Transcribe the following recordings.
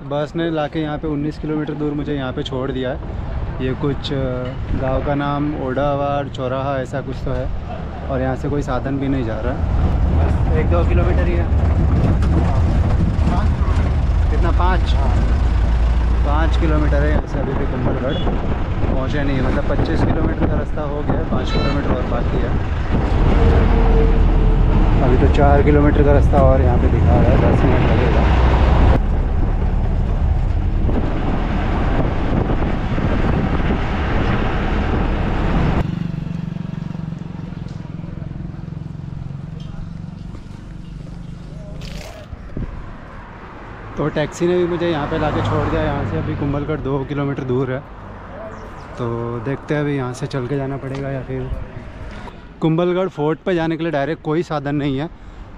बस ने लाके यहाँ पे 19 किलोमीटर दूर मुझे यहाँ पे छोड़ दिया है। ये कुछ गांव का नाम ओडावाड़ चौराहा ऐसा कुछ तो है, और यहाँ से कोई साधन भी नहीं जा रहा है। बस 1-2 किलोमीटर ही है। कितना 5 किलोमीटर है यहाँ से अभी भी कुंभलगढ़ पहुँचे नहीं है। मतलब 25 किलोमीटर का रास्ता हो गया है, 5 किलोमीटर और बाकी है। अभी तो 4 किलोमीटर का रास्ता और यहाँ पे दिखा रहा है, 10 मिनट लगेगा। तो टैक्सी ने भी मुझे यहाँ पे लाके छोड़ दिया। यहाँ से अभी कुंभलगढ़ 2 किलोमीटर दूर है, तो देखते हैं अभी यहाँ से चल के जाना पड़ेगा या फिर कुंभलगढ़ फोर्ट पे जाने के लिए डायरेक्ट कोई साधन नहीं है।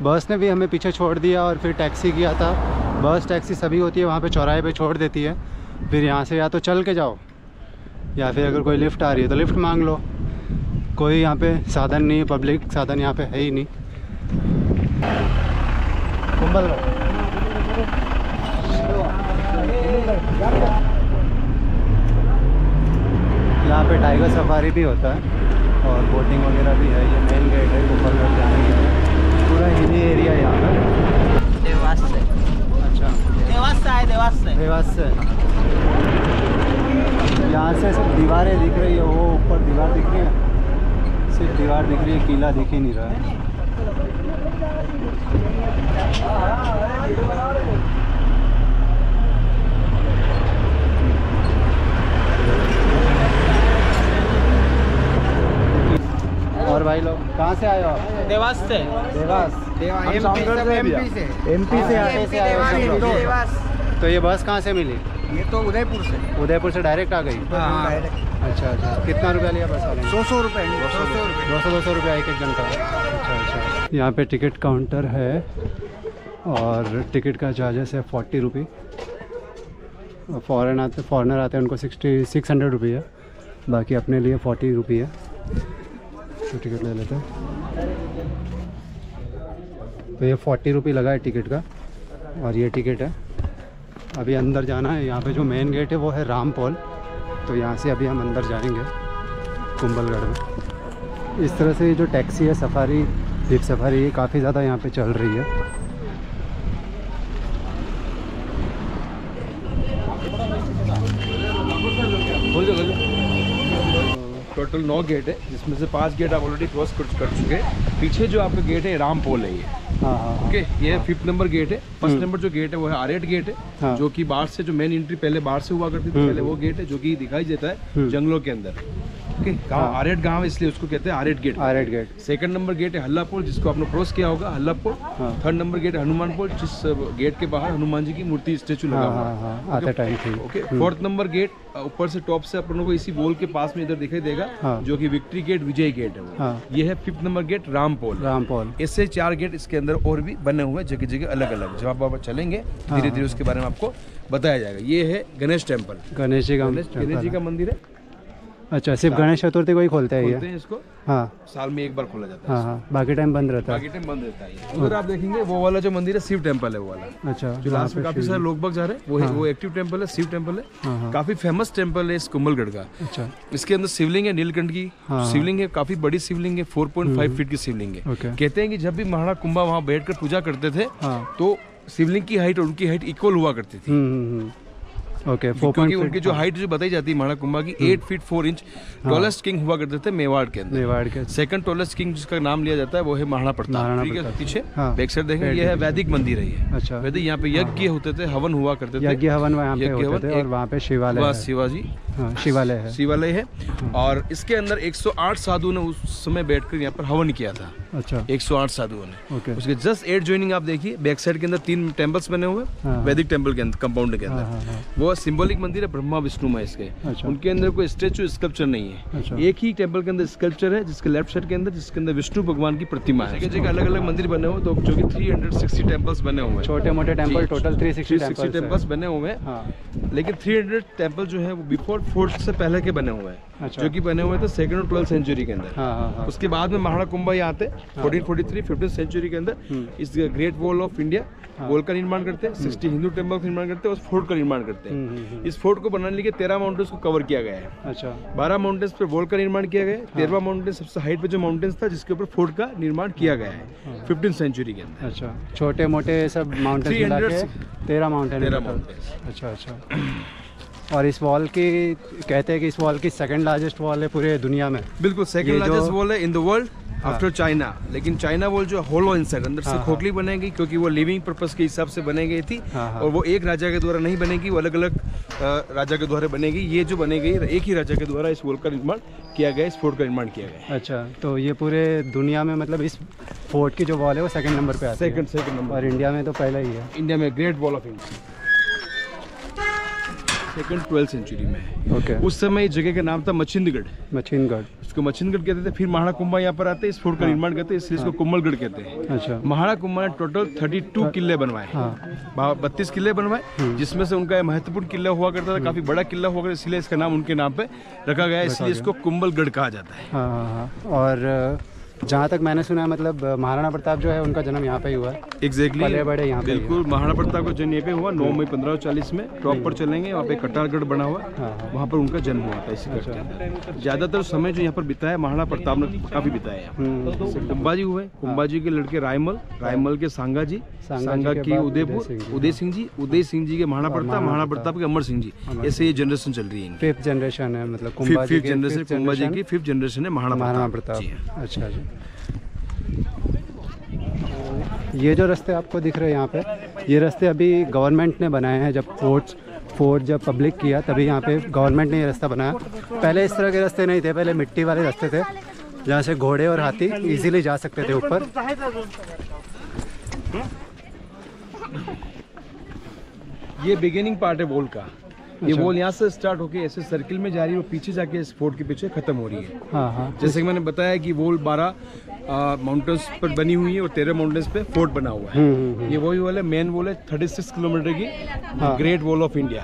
बस ने भी हमें पीछे छोड़ दिया और फिर टैक्सी किया था। बस टैक्सी सभी होती है वहाँ पे चौराहे पे छोड़ देती है। फिर यहाँ से या तो चल के जाओ या फिर अगर कोई लिफ्ट आ रही है तो लिफ्ट मांग लो। कोई यहाँ पे साधन नहीं है, पब्लिक साधन यहाँ पे है ही नहीं। कुंभलगढ़ यहाँ पे टाइगर सफारी भी होता है और बोटिंग वगैरह भी है। ये मेन गेट है कुंभलगढ़ जाने के लिए। पूरा हिली एरिया यहाँ पर। देवास से। अच्छा, देवास से। यहाँ से सिर्फ दीवारें दिख रही है, वो ऊपर दीवार दिख रही है, सिर्फ दीवार दिख रही है, किला दिख ही नहीं रहा है। और भाई लोग कहाँ से आए हो आप? देवास से। देवास एमपी से आए हो। तो ये बस कहाँ से मिली? ये तो उदयपुर से डायरेक्ट आ गई? अच्छा अच्छा। कितना रुपया लिया बस वाले? 100 रुपये। 200 रुपया एक जन का। अच्छा। यहाँ पे टिकट काउंटर है और टिकट का चार्जेस है 40 रुपये। फॉरेनर आते हैं उनको 600 रुपये है, बाकी अपने लिए 40 रुपये है। तो टिकट ले लेते हैं। तो ये 40 रुपये लगा है टिकट का और ये टिकट है। अभी अंदर जाना है। यहाँ पे जो मेन गेट है वो है रामपोल, तो यहाँ से अभी हम अंदर जाएंगे कुंभलगढ़ में। इस तरह से ये जो टैक्सी है सफारी, जीप सफारी, ये काफ़ी ज़्यादा यहाँ पे चल रही है। टोटल 9 गेट है, जिसमें से 5 गेट आप ऑलरेडी क्रॉस कर चुके हैं। पीछे जो आपका गेट है रामपोल है ये। हाँ। ओके, ये 5th नंबर गेट है। फर्स्ट नंबर जो गेट है वो है आरेट गेट है। हाँ। जो कि बाहर से जो मेन एंट्री पहले बाहर से हुआ करती थी, पहले वो गेट है जो कि दिखाई देता है जंगलों के अंदर। ओके, आरेट गांव इसलिए उसको कहते हैं आरेट गेट। आरेट गेट। सेकंड नंबर गेट है हल्लापुर, जिसको आपने क्रॉस किया होगा, हल्लापुर। थर्ड नंबर गेट है हनुमानपुर, जिस गेट के बाहर हनुमान जी की मूर्ति स्टेचू लगा हुआ है आते टाइम थी। ओके, फोर्थ नंबर गेट ऊपर से टॉप से अपन को इसी वॉल के पास में इधर दिखाई देगा, जो कि विक्ट्री गेट, विजय गेट है वो। ये है 5th नंबर गेट रामपोल। इससे 4 गेट इसके अंदर और भी बने हुए हैं, जगह जगह अलग अलग। जब आप चलेंगे धीरे धीरे उसके बारे में आपको बताया जाएगा। ये है गणेश टेम्पल, गणेश जी का मंदिर है। अच्छा, सिर्फ गणेश चतुर्थी को ही खोलते हैं ये? इसको साल में एक बार खोला जाता है। बाकी टाइम बंद रहता है। उधर आप देखेंगे वो वाला जो मंदिर है शिव टेम्पल है वो वाला। अच्छा, जो लास्ट में काफी सारे लोग जा रहे हैं वो एक्टिव टेम्पल है, शिव टेम्पल है। काफी फेमस टेम्पल है इस कुंभलगढ़ का। अच्छा, इसके अंदर शिवलिंग है नीलकंठ की शिवलिंग है, काफी बड़ी शिवलिंग है, 4.5 फीट की शिवलिंग है। कहते हैं कि जब भी महाराणा कुंभा वहाँ बैठकर पूजा करते थे तो शिवलिंग की हाइट और उनकी हाइट इक्वल हुआ करती थी। ओके, क्योंकि उनकी जो हाइट जो बताई जाती है महाराणा कुंभा की 8 फीट 4 इंच टॉलेस्ट किंग हुआ करते थे मेवाड़ के अंदर। मेवाड़ के सेकंड टॉलेस्ट किंग जिसका नाम लिया जाता है वो है महाराणा प्रताप। ठीक है, पीछे बैक साइड देखेंगे ये है वैदिक मंदिर है ये। अच्छा, वैदिक यहाँ पे यज्ञ होते थे, हवन हुआ करते थे, यज्ञ हवन वहाँ पे होते थे और वहाँ पे शिवालय शिवालय है। और इसके अंदर 108 साधुओं ने उस समय बैठकर यहाँ पर हवन किया था। अच्छा, 108 साधुओं ने। उसके जस्ट 8 ज्वाइनिंग आप देखिए, बैक साइड के अंदर 3 टेम्पल्स बने हुए वैदिक टेम्पल के अंदर, कंपाउंड के अंदर। वो सिंबॉलिक मंदिर है ब्रह्मा विष्णु महेश के। उनके अंदर कोई स्टेचू स्कल्पचर नहीं है। एक ही टेम्पल के अंदर स्कल्पचर है, जिसके लेफ्ट साइड के अंदर, जिसके अंदर विष्णु भगवान की प्रतिमा है। जगह अलग अलग मंदिर बने हुए, तो जो कि 360 टेम्पल्स बने हुए हैं, छोटे मोटे टेम्पल, टोटल 360 टेम्पल्स बने हुए हैं। लेकिन 300 टेम्पल जो है वो बिफोर 4th से पहले के बने हुए हैं। जो कि बने हुए थे 2nd और 12th सेंचुरी के अंदर। उसके बाद में महाराणा कुंभा यहाँ आते 1443 15th सेंचुरी के अंदर इस great wall of India wall का निर्माण करते हैं, 60 हिंदू टेम्पल का निर्माण करते हैं और फोर्ट का निर्माण करते हैं। इस फोर्ट को बनाने के लिए 13 माउंटेन्स को कवर किया गया है। अच्छा, 12 माउंटेन्स पे वॉल का निर्माण किया गया है। 13वां माउंटेन सबसे हाइट पे जो माउंटेन्स था जिसके ऊपर फोर्ट का निर्माण किया गया है 15th सेंचुरी के अंदर। अच्छा, छोटे मोटे सब माउंटेन्स मिला के 13 माउंटेन। 13 माउंटेन्स। अच्छा अच्छा। और इस वॉल की कहते हैं कि इस वॉल की सेकंड लार्जेस्ट वॉल है पूरे दुनिया में। बिल्कुल, सेकंड लार्जेस्ट वॉल है in the world after China. लेकिन चाइना वॉल जो होलो इनसाइड, अंदर से खोखली बनेगी क्योंकि वो लिविंग पर्पस के हिसाब से बनाई गई थी। और वो एक राजा के द्वारा नहीं बनेगी, वो अलग अलग राजा के द्वारा बनेगी। ये जो बनेगी एक ही राजा के द्वारा इस वॉल का निर्माण किया गया, इस फोर्ट का निर्माण किया गया। अच्छा, तो ये पूरे दुनिया में मतलब इस फोर्ट की जो वॉल है वो सेकंड नंबर पे आती है। Second number. और इंडिया में तो पहला ही है। इंडिया में great wall of India second 12th century में। ओके। उस समय इस जगह का नाम था मच्छिंदगढ़। मच्छिंदगढ़, इसको मच्छिंदगढ़ कहते थे। फिर महाड़ा कुंभा यहाँ पर आते हैं, इस फोर्ट का निर्माण करते हैं, इसलिए इसको कुंभलगढ़ कहते हैं। अच्छा। महाड़ा कुंभा ने टोटल 32 किले बनवाए। 32 किले बनवाए, जिसमें से उनका महत्वपूर्ण किला हुआ करता था, काफी बड़ा किला हुआ करता, इसलिए इसका नाम उनके नाम पे रखा गया है, इसलिए इसको कुंभलगढ़ कहा जाता है। हाँ। और जहाँ तक मैंने सुना है मतलब महाराणा प्रताप जो है उनका जन्म यहाँ पे ही हुआ है। एग्जैक्टली, पले बड़े यहाँ पे। बिल्कुल, महाराणा प्रताप का जन्म यहाँ पे हुआ 9 मई 1540 में। टॉप पर चलेंगे, वहाँ पे कटारगढ़ बना हुआ, वहाँ पर उनका जन्म हुआ था। इसी करके ज्यादातर समय जो यहाँ पर बिताया महाराणा प्रताप ने काफी बिताया। कुंभाजी हुए, कुंभाजी के लड़के रायमल के सांगा की उदय सिंह जी के महाराणा प्रताप के अमर सिंह जी। ऐसे ये जनरेशन चल रही है। 5th जनरेशन है, मतलब फिफ्थ जनरेशन कुंभाजी की 5th जनरेशन है महाराणा प्रताप। अच्छा जी। ये जो रास्ते आपको दिख रहे हैं यहाँ पे, ये रास्ते अभी गवर्नमेंट ने बनाए हैं। जब फोर्ट जब पब्लिक किया तभी यहाँ पे गवर्नमेंट ने ये रास्ता बनाया। पहले इस तरह के रास्ते नहीं थे, पहले मिट्टी वाले रास्ते थे जहाँ से घोड़े और हाथी इजीली जा सकते थे ऊपर। ये बिगिनिंग पार्ट है वॉल का। ये वॉल यहाँ से स्टार्ट होके ऐसे सर्किल में जा रही है, वो पीछे जाके इस फोर्ट के पीछे खत्म हो रही है। हाँ। जैसे कि मैंने बताया कि वॉल 12 माउंटेन्स पर बनी हुई है और 13 माउंटेन्स पे फोर्ट बना हुआ है। ये वही वॉल है, मेन वॉल है 36 किलोमीटर की, ग्रेट वॉल ऑफ इंडिया।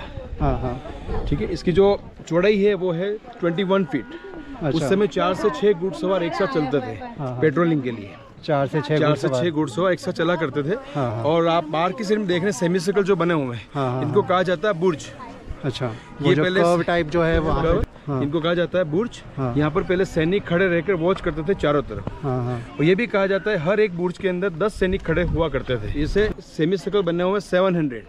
ठीक है। इसकी जो चौड़ाई है वो है 21 फीट। उस समय 4 से 6 घुड़सवार एक साथ चलते थे पेट्रोलिंग के लिए। 4 से 6 घुड़सवार एक साथ चला करते थे। और आप बाहर की साइड में देख रहे हैं सेमी सर्कल जो बने हुए हैं, इनको कहा जाता है बुर्ज। अच्छा, ये पहले कर्व टाइप जो है वहाँ पे, इनको कहा जाता है बुर्ज। यहाँ पर पहले सैनिक खड़े रहकर वॉच करते थे चारों तरफ। और ये भी कहा जाता है हर एक बुर्ज के अंदर 10 सैनिक खड़े हुआ करते थे। इसे सेमी सर्कल बने हुए 700।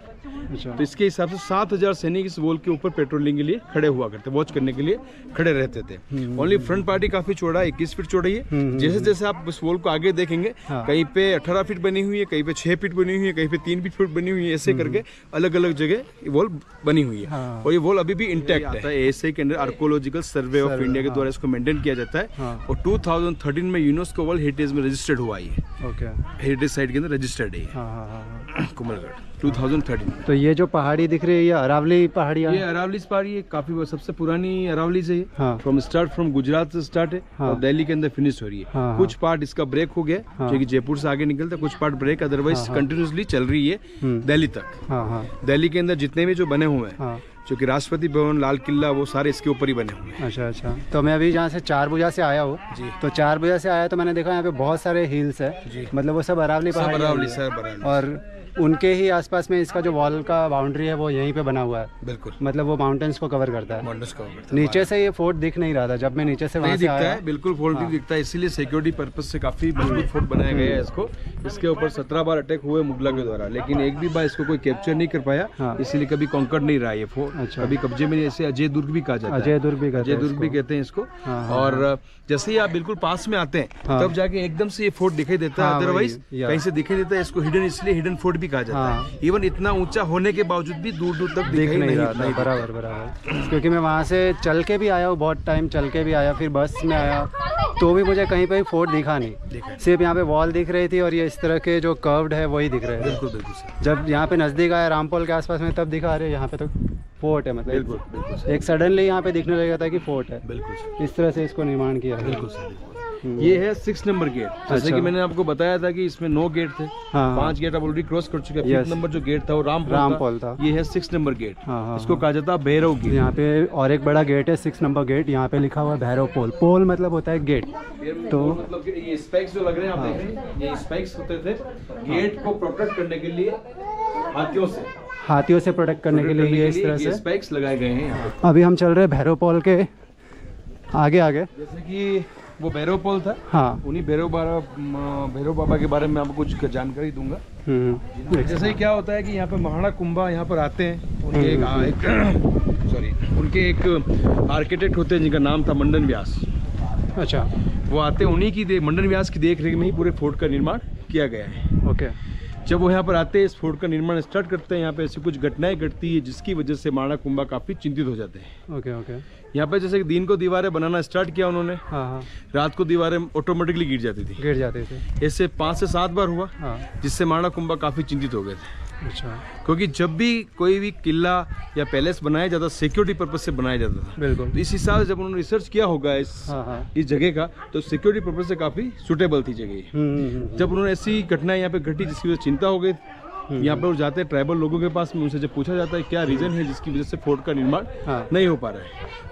अच्छा। तो इसके हिसाब से 7000 सैनिक इस वॉल के ऊपर पेट्रोलिंग के लिए खड़े हुआ करते, वॉच करने के लिए खड़े रहते थे। ओनली फ्रंट पार्टी काफी चौड़ा 21 फीट चौड़ी है। जैसे जैसे आप इस वॉल को आगे देखेंगे, कहीं पे 18 फीट बनी हुई है, कहीं पे 6 फीट बनी हुई है, कहीं पे 3 फीट बनी हुई है। ऐसे करके अलग अलग जगह वॉल बनी हुई है। और ये वॉल अभी भी इंटैक्ट है। एएसआई के अंदर आर्कोलॉजिकल सर्वे ऑफ इंडिया के द्वारा इसको मेंटेन किया जाता है। और 2013 में यूनेस्को वर्ल्ड हेरिटेज में रजिस्टर्ड हुआ है। हेरिटेज साइट के अंदर रजिस्टर्ड है कुंभलगढ़ 2013 में। तो ये जो पहाड़ी दिख रही है ये अरावली पहाड़ी है? ये अरावली पहाड़ी है, काफी सबसे पुरानी अरावली से है। फ्रॉम गुजरात से स्टार्ट है और दिल्ली के अंदर फिनिश हो रही है। कुछ पार्ट इसका ब्रेक हो गया क्योंकि जयपुर से आगे निकलता है, कुछ पार्ट ब्रेक, अदरवाइज कंटिन्यूसली चल रही है दिल्ली तक। दिल्ली के अंदर जितने भी जो बने हुए हैं, जो कि राष्ट्रपति भवन, लाल किला, वो सारे इसके ऊपर ही बने हुए हैं। अच्छा। तो मैं अभी जहाँ से 4 भुजा से आया हूँ, तो 4 भुजा से आया तो मैंने देखा यहाँ पे बहुत सारे हिल्स है, मतलब वो सब अरावली पहाड़ी। और उनके ही आसपास में इसका जो वॉल का बाउंड्री है वो यहीं पे बना हुआ है। बिल्कुल, मतलब वो माउंटेन्स को कवर करता है। नीचे से ये फोर्ट दिख नहीं रहा था, जब मैं नीचे से वहाँ से आया। बिल्कुल फोर्ट नहीं दिखता है, इसीलिए सिक्योरिटी पर्पस से काफी मजबूत फोर्ट बनाया गया है इसको। इसके ऊपर 17 बार अटैक हुए मुगलों के द्वारा, लेकिन एक भी बार इसको कोई कैप्चर नहीं कर पाया, इसीलिए कभी कॉन्कर नहीं रहा ये फोर्ट। कभी कब्जे में, ऐसे अजय दुर्ग भी कहा जाता है। अजय दुर्ग भी कहते हैं इसको। और जैसे ही आप बिल्कुल पास में आते हैं तब जाके एकदम से ये फोर्ट दिखाई देता है, अदरवाइज कहीं से दिखाई देता है। इसको हिडन, इसलिए हिडन फोर्ट भी कहा जाता है। इवन इतना ऊंचा होने के बावजूद भी दूर दूर तक दिखाई नहीं रहा था। बराबर। क्योंकि मैं वहाँ से चल के भी आया हूँ, बहुत टाइम चल के भी आया, फिर बस में आया, तो भी मुझे कहीं पे फोर्ट दिखा नहीं। सिर्फ यहाँ पे वॉल दिख रही थी और ये इस तरह के जो कर्व्ड है वही दिख रहे हैं। बिल्कुल सर। जब यहाँ पे नजदीक आया रामपोल के आसपास में, तब दिखा रहे यहाँ पे तो फोर्ट है। मतलब बिल्कुल एक सडनली यहाँ पे दिखने लगा था कि फोर्ट है। बिल्कुल इस तरह से इसको निर्माण किया है। बिल्कुल सर। ये है 6 नंबर गेट। जैसे कि मैंने आपको बताया था कि इसमें 9 गेट थे, 5 गेट आप ऑलरेडी क्रॉस कर चुके हैं। 5th नंबर जो गेट था वो रामपोल था। ये है 6 नंबर गेट, इसको कहा जाता है भैरव गेट। यहाँ पे और एक बड़ा गेट है 6 नंबर गेट, यहाँ पे लिखा हुआ है भैरव पोल। पोल मतलब होता है गेट। तो मतलब ये स्पाइक्स जो लग रहे हैं आप देख रहे हैं, ये स्पाइक्स होते थे गेट को प्रोटेक्ट करने के लिए हाथियों से प्रोटेक्ट करने के लिए ये इस तरह से स्पाइक्स लगाए गए हैं यहाँ। अभी हम चल रहे हैं भैरव पॉल के आगे आगे, जैसे कि वो भैरव पॉल था। हाँ, उन्हीं भैरव बाबा के बारे में आपको कुछ जानकारी दूंगा। जैसे ही क्या होता है कि यहाँ पे महाराणा कुंभा यहाँ पर आते हैं, उनके एक आर्किटेक्ट होते हैं जिनका नाम था मंडन व्यास। अच्छा, वो आते हैं, उन्हीं की मंडन व्यास की देख रेख में ही पूरे फोर्ट का निर्माण किया गया है। ओके। जब वो यहाँ पर आते हैं, इस फोर्ट का निर्माण स्टार्ट करते हैं, यहाँ पे ऐसी कुछ घटनाएं घटती है जिसकी वजह से महाराणा कुंभा काफ़ी चिंतित हो जाते हैं। Okay okay. यहाँ पे जैसे कि दिन को दीवारें बनाना स्टार्ट किया उन्होंने। हाँ। रात को दीवारें ऑटोमेटिकली गिर जाती थी। ऐसे 5 से 7 बार हुआ। हाँ। जिससे महाराणा कुंभा काफ़ी चिंतित हो गए थे। अच्छा। क्योंकि जब भी कोई भी किला या पैलेस बनाया जाता, सिक्योरिटी पर्पज से बनाया जाता था। बिल्कुल। तो इस हिसाब से जब उन्होंने रिसर्च किया होगा इस जगह का, तो सिक्योरिटी पर्पज से काफ़ी सुटेबल थी जगह। जब उन्होंने ऐसी घटनाएं यहाँ पे घटी जिसकी वजह से चिंता हो गई, यहाँ पे वो जाते हैं ट्राइबल लोगों के पास में, उनसे जब पूछा जाता है क्या रीजन है जिसकी वजह से फोर्ट का निर्माण नहीं हो पा रहा है,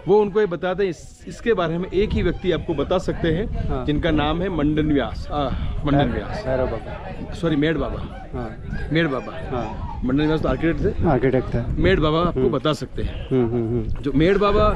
वो उनको ये बताते हैं इसके बारे में एक ही व्यक्ति आपको बता सकते हैं, जिनका नाम है मंडन व्यास। सॉरी, मेड बाबा। मेड बाबा। मंडन व्यास तो आर्किटेक्ट थे। मेड बाबा आपको बता सकते हैं। जो मेड बाबा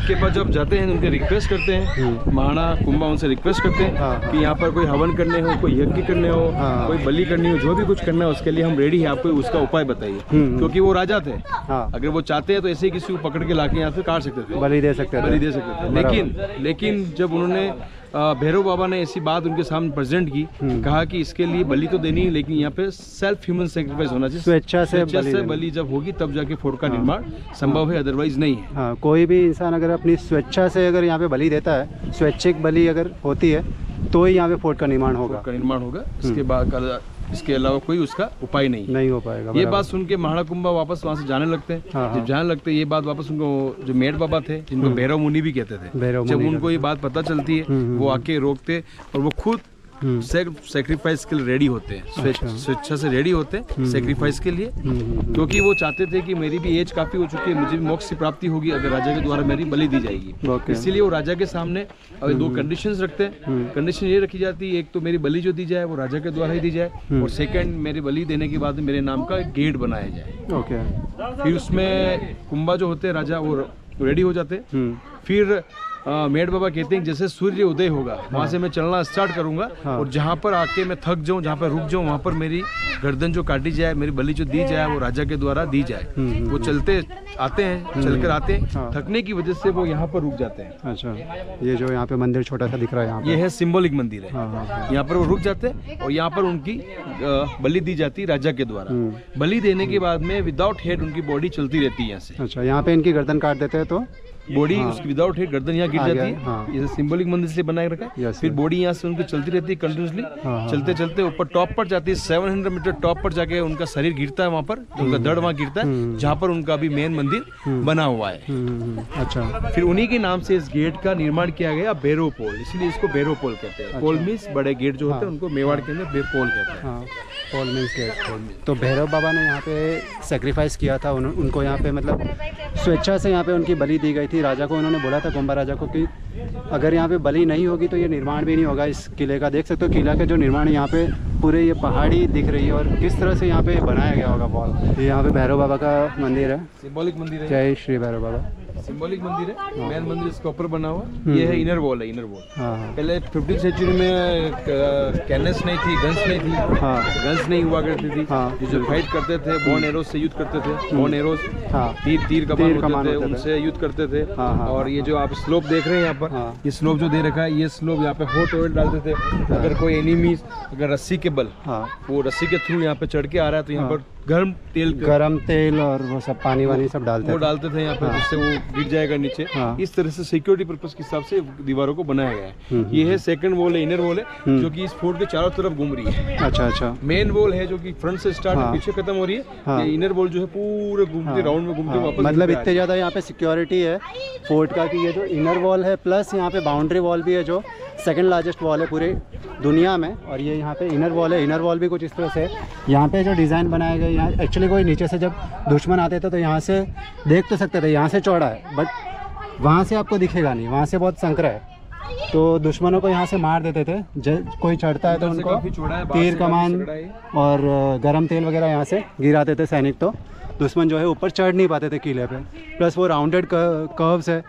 के पास जब जाते हैं, उनके रिक्वेस्ट करते हैं, महाराणा कुंभा उनसे रिक्वेस्ट करते हैं कि यहाँ पर कोई हवन करने हो, कोई यज्ञ करने हो, कोई बलि करनी हो, जो भी कुछ करना है उसके लिए हम रेडी हैं, आपको उसका उपाय बताइए। क्योंकि वो राजा थे, अगर वो चाहते हैं तो ऐसे ही किसी को पकड़ के लाके यहाँ से काट सकते थे, बलि दे सकते थे। लेकिन जब उन्होंने भैरव बाबा ने ऐसी बात उनके सामने प्रेजेंट की, कहा कि इसके लिए बलि तो देनी है, लेकिन यहाँ पे सेल्फ ह्यूमन सेक्रीफाइस होना चाहिए। स्वेच्छा से बलि जब होगी तब जाके फोर्ट का निर्माण संभव है, अदरवाइज नहीं है। हाँ, कोई भी इंसान अगर अपनी स्वेच्छा से अगर यहाँ पे बलि देता है, स्वैच्छिक बलि अगर होती है, तो ही यहाँ पे फोर्ट का निर्माण होगा। इसके अलावा कोई उसका उपाय नहीं हो पाएगा। ये बात सुन के महाराणा कुंभा वापस वहाँ से जाने लगते हैं। जब जाने लगते हैं, ये बात वापस उनको जो मेड बाबा थे, जिनको भैरव मुनि भी कहते थे, जब उनको ये बात पता चलती है, वो आके रोकते और वो खुद सेक्रीफाइस के लिए रेडी होते हैं, स्वेच्छा से रेडी होते हैं सेक्रीफाइस के लिए, क्योंकि वो चाहते थे कि मेरी भी एज काफी हो चुकी है, मुझे भी मोक्ष की प्राप्ति होगी अगर राजा के द्वारा मेरी बलि दी जाएगी। इसीलिए वो राजा के सामने अभी 2 कंडीशंस रखते हैं। कंडीशन ये रखी जाती है, एक तो मेरी बलि जो दी जाए वो राजा के द्वारा ही दी जाए, और सेकंड मेरी बलि देने के बाद मेरे नाम का गेट बनाया जाए। फिर उसमें कुंभा जो होते हैं राजा, वो रेडी हो जाते हैं। फिर मेड बाबा कहते हैं जैसे सूर्य उदय होगा वहाँ से मैं चलना स्टार्ट करूंगा, और जहाँ पर आके मैं थक जाऊँ, जहाँ पर रुक जाऊँ, वहाँ पर मेरी गर्दन जो काटी जाए, मेरी बलि जो दी जाए वो राजा के द्वारा दी जाए। वो चलते आते हैं, चलकर आते हैं, थकने की वजह से वो यहाँ पर रुक जाते हैं। अच्छा, ये जो यहाँ पे मंदिर छोटा सा दिख रहा है, यहाँ ये है सिंबॉलिक मंदिर है। यहाँ पर वो रुक जाते हैं और यहाँ पर उनकी बलि दी जाती है राजा के द्वारा। बलि देने के बाद में विदाउट हेड उनकी बॉडी चलती रहती है यहाँ से। अच्छा, यहाँ पे इनकी गर्दन काट देते हैं तो बॉडी उसकी विदाउट हेड गर्दन यहाँ गिर जाती है। ये सिंबॉलिक मंदिर से बनाए रखा है। फिर बॉडी यहाँ से उनकी चलती रहती है कंटिन्यूसली, चलते चलते ऊपर टॉप पर जाती है। 700 मीटर टॉप पर जाके उनका शरीर गिरता है, वहाँ पर उनका धड़ वहाँ गिरता है, जहाँ पर उनका अभी मेन मंदिर बना हुआ है। अच्छा, फिर उन्हीं के नाम से इस गेट का निर्माण किया गया, भैरव पोल, इसलिए इसको भैरव पोल कहते हैं। पोल मीन्स बड़े गेट जो होते हैं उनको मेवाड़ के अंदर पोल कहते हैं। पोल मीन्स गेट। तो भैरव बाबा ने यहाँ पे सेक्रीफाइस किया था, उनको यहाँ पे मतलब स्वेच्छा से यहाँ पे उनकी बलि दी गई थी। राजा को उन्होंने बोला था, कुंभा राजा को, कि अगर यहाँ पे बलि नहीं होगी तो ये निर्माण भी नहीं होगा इस किले का। देख सकते हो किला का जो निर्माण यहाँ पे पूरे ये पहाड़ी दिख रही है, और किस तरह से यहाँ पे बनाया गया होगा वॉल। यहाँ पे भैरव बाबा का मंदिर है, सिंबॉलिक मंदिर है। जय श्री भैरव बाबा। सिंबॉलिक मंदिर है, मेन मंदिर इसके ऊपर बना हुआ। ये है इनर वॉल है, इनर वॉल। पहले 15th सेंचुरी में कैनस नहीं थी, गन्स नहीं थी, गन्स नहीं हुआ करती थी। जो फाइट करते थे बॉन एरोज से युद्ध करते थे, बॉन एरोज तीर कमान होते थे, उनसे युद्ध करते थे। और ये जो आप स्लोप देख रहे हैं यहाँ पर, ये स्लोप जो दे रखा है, ये स्लोप यहाँ पे हॉट ऑयल डालते थे। अगर कोई एनिमी अगर रस्सी के बल वो रस्सी के थ्रू यहाँ पे चढ़ के आ रहा है तो यहाँ पर गरम तेल और वो सब पानी वानी सब डालते थे यहाँ पे, जिससे वो गिर जाएगा नीचे। इस तरह से सिक्योरिटी पर्पस के हिसाब से दीवारों को बनाया गया है। ये है सेकंड वॉल है, इनर वॉल है, जो कि इस फोर्ट के चारों तरफ घूम रही है। अच्छा। मेन वॉल है जो कि फ्रंट से स्टार्ट पीछे खत्म हो रही है। ये इनर वॉल जो है पूरे घूमते राउंड में घूमते वापस, मतलब इतने ज्यादा यहाँ पे सिक्योरिटी है फोर्ट का कि ये जो इनर वॉल है प्लस यहाँ पे बाउंड्री वॉल भी है, जो सेकंड लार्जेस्ट वॉल है पूरे दुनिया में। और ये यहाँ पे इनर वॉल है, इनर वॉल भी कुछ इस तरह से यहाँ पे जो डिज़ाइन बनाए गए, यहाँ एक्चुअली कोई नीचे से जब दुश्मन आते थे तो यहाँ से देख तो सकते थे, यहाँ से चौड़ा है, बट वहाँ से आपको दिखेगा नहीं, वहाँ से बहुत संकरा है। तो दुश्मनों को यहाँ से मार देते थे। कोई चढ़ता है तो उनको तीर कमान और गरम तेल वगैरह यहाँ से गिराते थे सैनिक, तो दुश्मन जो है ऊपर चढ़ नहीं पाते थे किले पे। प्लस वो राउंडेड कर्व्स है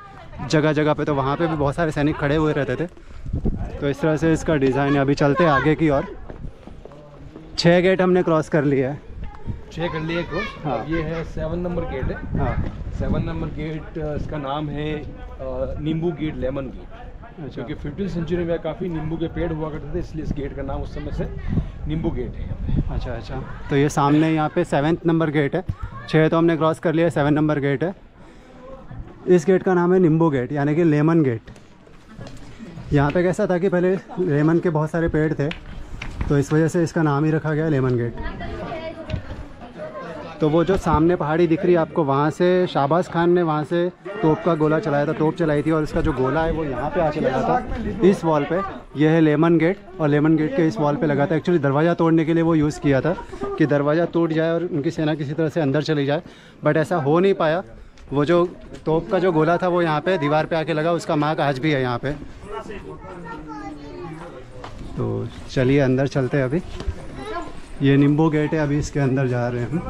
जगह जगह पे, तो वहाँ पे भी बहुत सारे सैनिक खड़े हुए रहते थे। तो इस तरह से इसका डिज़ाइन है। अभी चलते हैं आगे की और 6 गेट हमने क्रॉस कर लिया है। 6 कर लिए क्रॉस। हाँ। ये है 7 नंबर गेट है। हाँ 7 नंबर गेट, इसका नाम है नींबू गेट, लेमन गेट। अच्छा। क्योंकि 15वीं सेंचुरी में काफ़ी नींबू के पेड़ हुआ करते थे, इसलिए इस गेट का नाम उस समय से नींबू गेट है यहाँ पे। अच्छा अच्छा। तो ये सामने यहाँ पे 7 नंबर गेट है। 6 तो हमने क्रॉस कर लिया, 7 नंबर गेट है। इस गेट का नाम है नींबू गेट यानी कि लेमन गेट। यहाँ पे कैसा था कि पहले लेमन के बहुत सारे पेड़ थे, तो इस वजह से इसका नाम ही रखा गया लेमन गेट। तो वो जो सामने पहाड़ी दिख रही है आपको, वहाँ से शाहबाज खान ने वहाँ से तोप का गोला चलाया था, तोप चलाई थी, और इसका जो गोला है वो यहाँ पे आके लगा था इस वॉल पे। ये है लेमन गेट, और लेमन गेट के इस वॉल पे लगा था। एक्चुअली दरवाज़ा तोड़ने के लिए वो यूज़ किया था कि दरवाज़ा टूट जाए और उनकी सेना किसी तरह से अंदर चली जाए, बट ऐसा हो नहीं पाया। वो जो तोप का जो गोला था वो यहाँ पे दीवार पे आके लगा, उसका मार्क आज भी है यहाँ पे। तो चलिए अंदर चलते हैं। अभी ये नींबू गेट है, अभी इसके अंदर जा रहे हैं हम।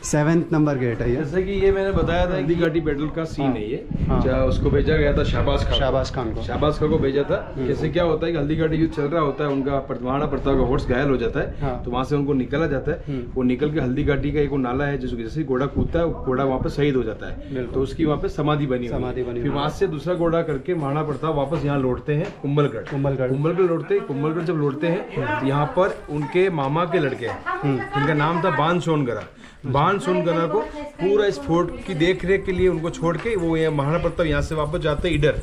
7 नंबर गेट है ये। जैसे कि ये मैंने बताया था हल्दी घाटी बैटल का सीन है ये। हाँ। उसको भेजा गया था शाहबाज खान को। शाहबाज खान को भेजा था। जैसे क्या होता है कि हल्दी घाटी युद्ध चल रहा होता है, उनका महाराणा प्रताप का हॉर्स घायल हो जाता है। हाँ। तो वहाँ से उनको निकाला जाता है। वो निकल के हल्दी घाटी का एक नाला है, जिसको जैसे घोड़ा कूदता है, घोड़ा वहाँ पे शहीद हो जाता है, तो उसकी वहाँ पे समाधि बनी। फिर वहाँ से दूसरा घोड़ा करके महाराणा प्रताप वापस यहाँ लौटते हैं कुंभलगढ़ कुंभलगढ़ जब लौटते हैं तो यहाँ पर उनके मामा के लड़के जिनका नाम था बाण सोनगरा को पूरा इस फोर्ट की देख रेख के लिए उनको छोड़ के वो महाराणा प्रताप यहाँ से वापस जाते हैं ईडर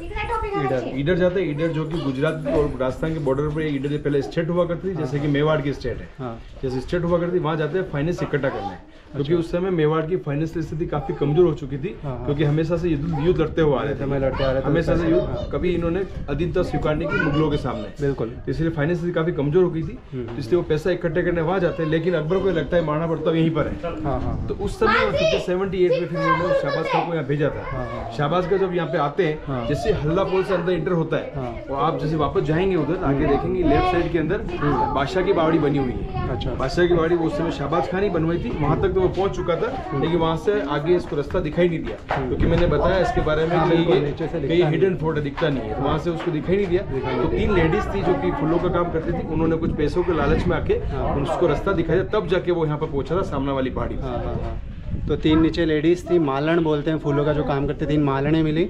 जाते हैं। ईडर जो कि गुजरात और राजस्थान के बॉर्डर पर ईडर पहले स्टेट हुआ करती थी, जैसे कि मेवाड़ की स्टेट है। हाँ। जैसे स्टेट हुआ करती वहाँ जाते हैं फाइनेंस इकट्ठा करने, क्योंकि उस समय मेवाड़ की फाइनेंशियल स्थिति काफी कमजोर हो चुकी थी। हाँ। क्योंकि हमेशा से युद्ध लड़ते हुए आ रहे थे, हमेशा से युद्ध कभी इन्होंने अधीनता स्वीकार नहीं की मुगलों के सामने। बिल्कुल। इसलिए फाइनेंस स्थिति काफी कमजोर हो गई थी, इसलिए वो पैसा इकट्ठे करने वहाँ जाते हैं। लेकिन अकबर को लगता है महाराणा प्रताप यहीं पर है, तो उस समय 78 में फिर उन्होंने शाहबाज खान को यहाँ भेजा था। शाहबाज का जब यहाँ पे आते हैं, जैसे हल्ला पोल से अंदर इंटर होता है, और आप जैसे वापस जाएंगे उधर आगे देखेंगे लेफ्ट साइड के अंदर बादशाह की बावड़ी बनी हुई है। अच्छा। बादशाह की बावड़ी उस समय शाहबाज खान ही बनवाई थी, वहाँ तक तो वो पहुँच चुका था, लेकिन वहाँ से आगे इसको रास्ता दिखाई नहीं दिया, क्योंकि मैंने बताया इसके बारे में कई हिडन फोर्ट दिखता नहीं है, तो वहाँ से उसको दिखाई नहीं दिया। तो 3 लेडीज थी जो कि फूलों का काम करती थी, उन्होंने कुछ पैसों के लालच में आके उसको रास्ता दिखाया, तब जाके वो यहाँ पर पहुंचा था सामने वाली पहाड़ी। तो 3 नीचे लेडीज थी, मालन बोलते हैं, फूलों का जो काम करते, 3 मालने मिली।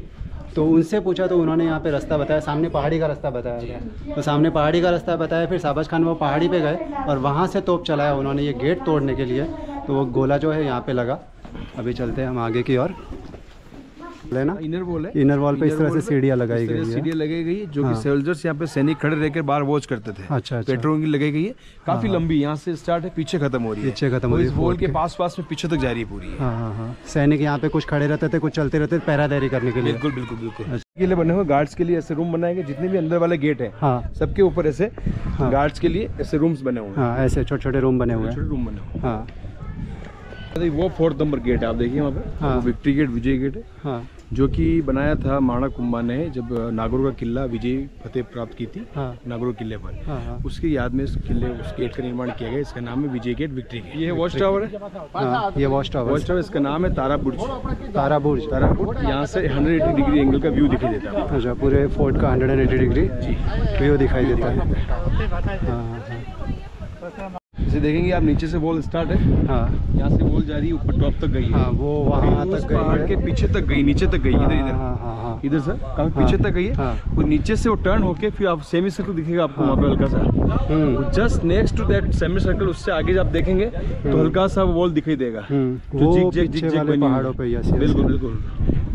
तो उनसे पूछा तो उन्होंने यहाँ पे रास्ता बताया, सामने पहाड़ी का रास्ता बताया गया। तो सामने पहाड़ी का रास्ता बताया, फिर शाहबाज खान वो पहाड़ी पे गए और वहाँ से तोप चलाया उन्होंने ये गेट तोड़ने के लिए। तो वो गोला जो है यहाँ पे लगा। अभी चलते हैं हम आगे की ओर। लेना इनर वॉल है, इनर वॉल पे इस तरह से सीढ़ियाँ लगाई गई है, सीढ़ियाँ लगाई गई जो कि सोल्जर्स यहाँ पे सैनिक खड़े रहकर बाहर वॉच करते थे। अच्छा। पेट्रोलिंग लगाई गई है, काफी लंबी, यहाँ से स्टार्ट है, पीछे खत्म हो रही है, पीछे खत्म हो रही है, इस वॉल के पास में पीछे तक जा रही है पूरी। हाँ। सैनिक यहाँ पे कुछ खड़े रहते थे, कुछ चलते रहते थे पहरादारी करने के लिए। बिल्कुल के लिए बने हुए गार्ड्स के लिए ऐसे रूम बनाए गए, जितने भी अंदर वाले गेट है। हाँ। सबके ऊपर ऐसे गार्ड्स के लिए ऐसे रूम्स बने हुए हैं। ऐसे छोटे रूम बने हुए हैं, छोटे रूम बने हुए हैं। वो 4 नंबर गेट है, आप देखिए वहाँ पे विक्ट्री गेट, विजय गेट है, जो कि बनाया था महाराणा कुंभा ने जब नागौर का किला विजय फतेह प्राप्त की थी। नागौर किले पर, उसकी याद में उस गेट का निर्माण किया गया। इसका नाम है विजय गेट, विक्ट्री गेट। ये वॉच टावर है, ये वॉच टावर, इसका नाम है तारा बुर्ज। यहाँ से 180 डिग्री एंगल का व्यू दिखाई देता है। अच्छा, पूरे फोर्ट का 180 डिग्री व्यू दिखाई देता है। जैसे देखेंगे आप, नीचे से वॉल स्टार्ट है, यहाँ से वॉल जा रही है, ऊपर टॉप तक गई है, वो वहाँ तक गई, पहाड़ के पीछे तक गई, नीचे तक गई, इधर से काफी पीछे तक गई है। वो नीचे से वो टर्न होके फिर आप सेमी सर्कल दिखेगा आपको वहाँ पे हल्का सा, just next to that semi circle, उससे आगे जब आप देखेंगे तो हल्का सा वॉल दिखाई देगा, वो पीछे वाले पहाड़ों पे। बिल्कुल।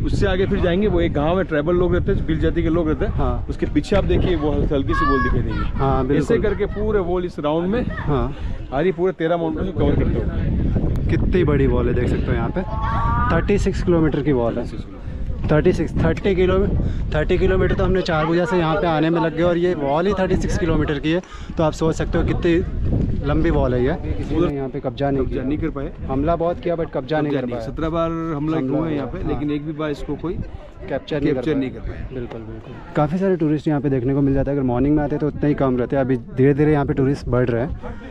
उससे आगे फिर जाएंगे, वो एक गांव में ट्राइबल लोग रहते हैं, भील जाति के लोग रहते हैं, उसके पीछे आप देखिए वो हल्की सी वॉल दिखाई देगी। ऐसे करके पूरे वॉल इस राउंड में आ रही, पूरे 13 माउंटेन कवर करते हो। कितनी बड़ी वॉल है, देख सकते हो यहाँ पे 36 किलोमीटर की वॉल है। 30 किलोमीटर तो हमने 4 बजे से यहाँ पे आने में लग गए, और ये वॉल ही 36 किलोमीटर की है। तो आप सोच सकते हो कितनी लंबी वॉल है ये, किसी ने यहाँ पे कब्जा नहीं कर पाए। हमला बहुत किया बट कब्जा नहीं कर पाया। 17 बार हमला हुआ है यहाँ पे, लेकिन एक भी बार इसको कोई कैप्चर नहीं कर पाया। बिल्कुल। काफ़ी सारे टूरिस्ट यहाँ पे देखने को मिल जाता है। अगर मॉर्निंग में आते तो उतना ही कम रहते हैं, अभी धीरे धीरे यहाँ पे टूरिस्ट बढ़ रहे हैं।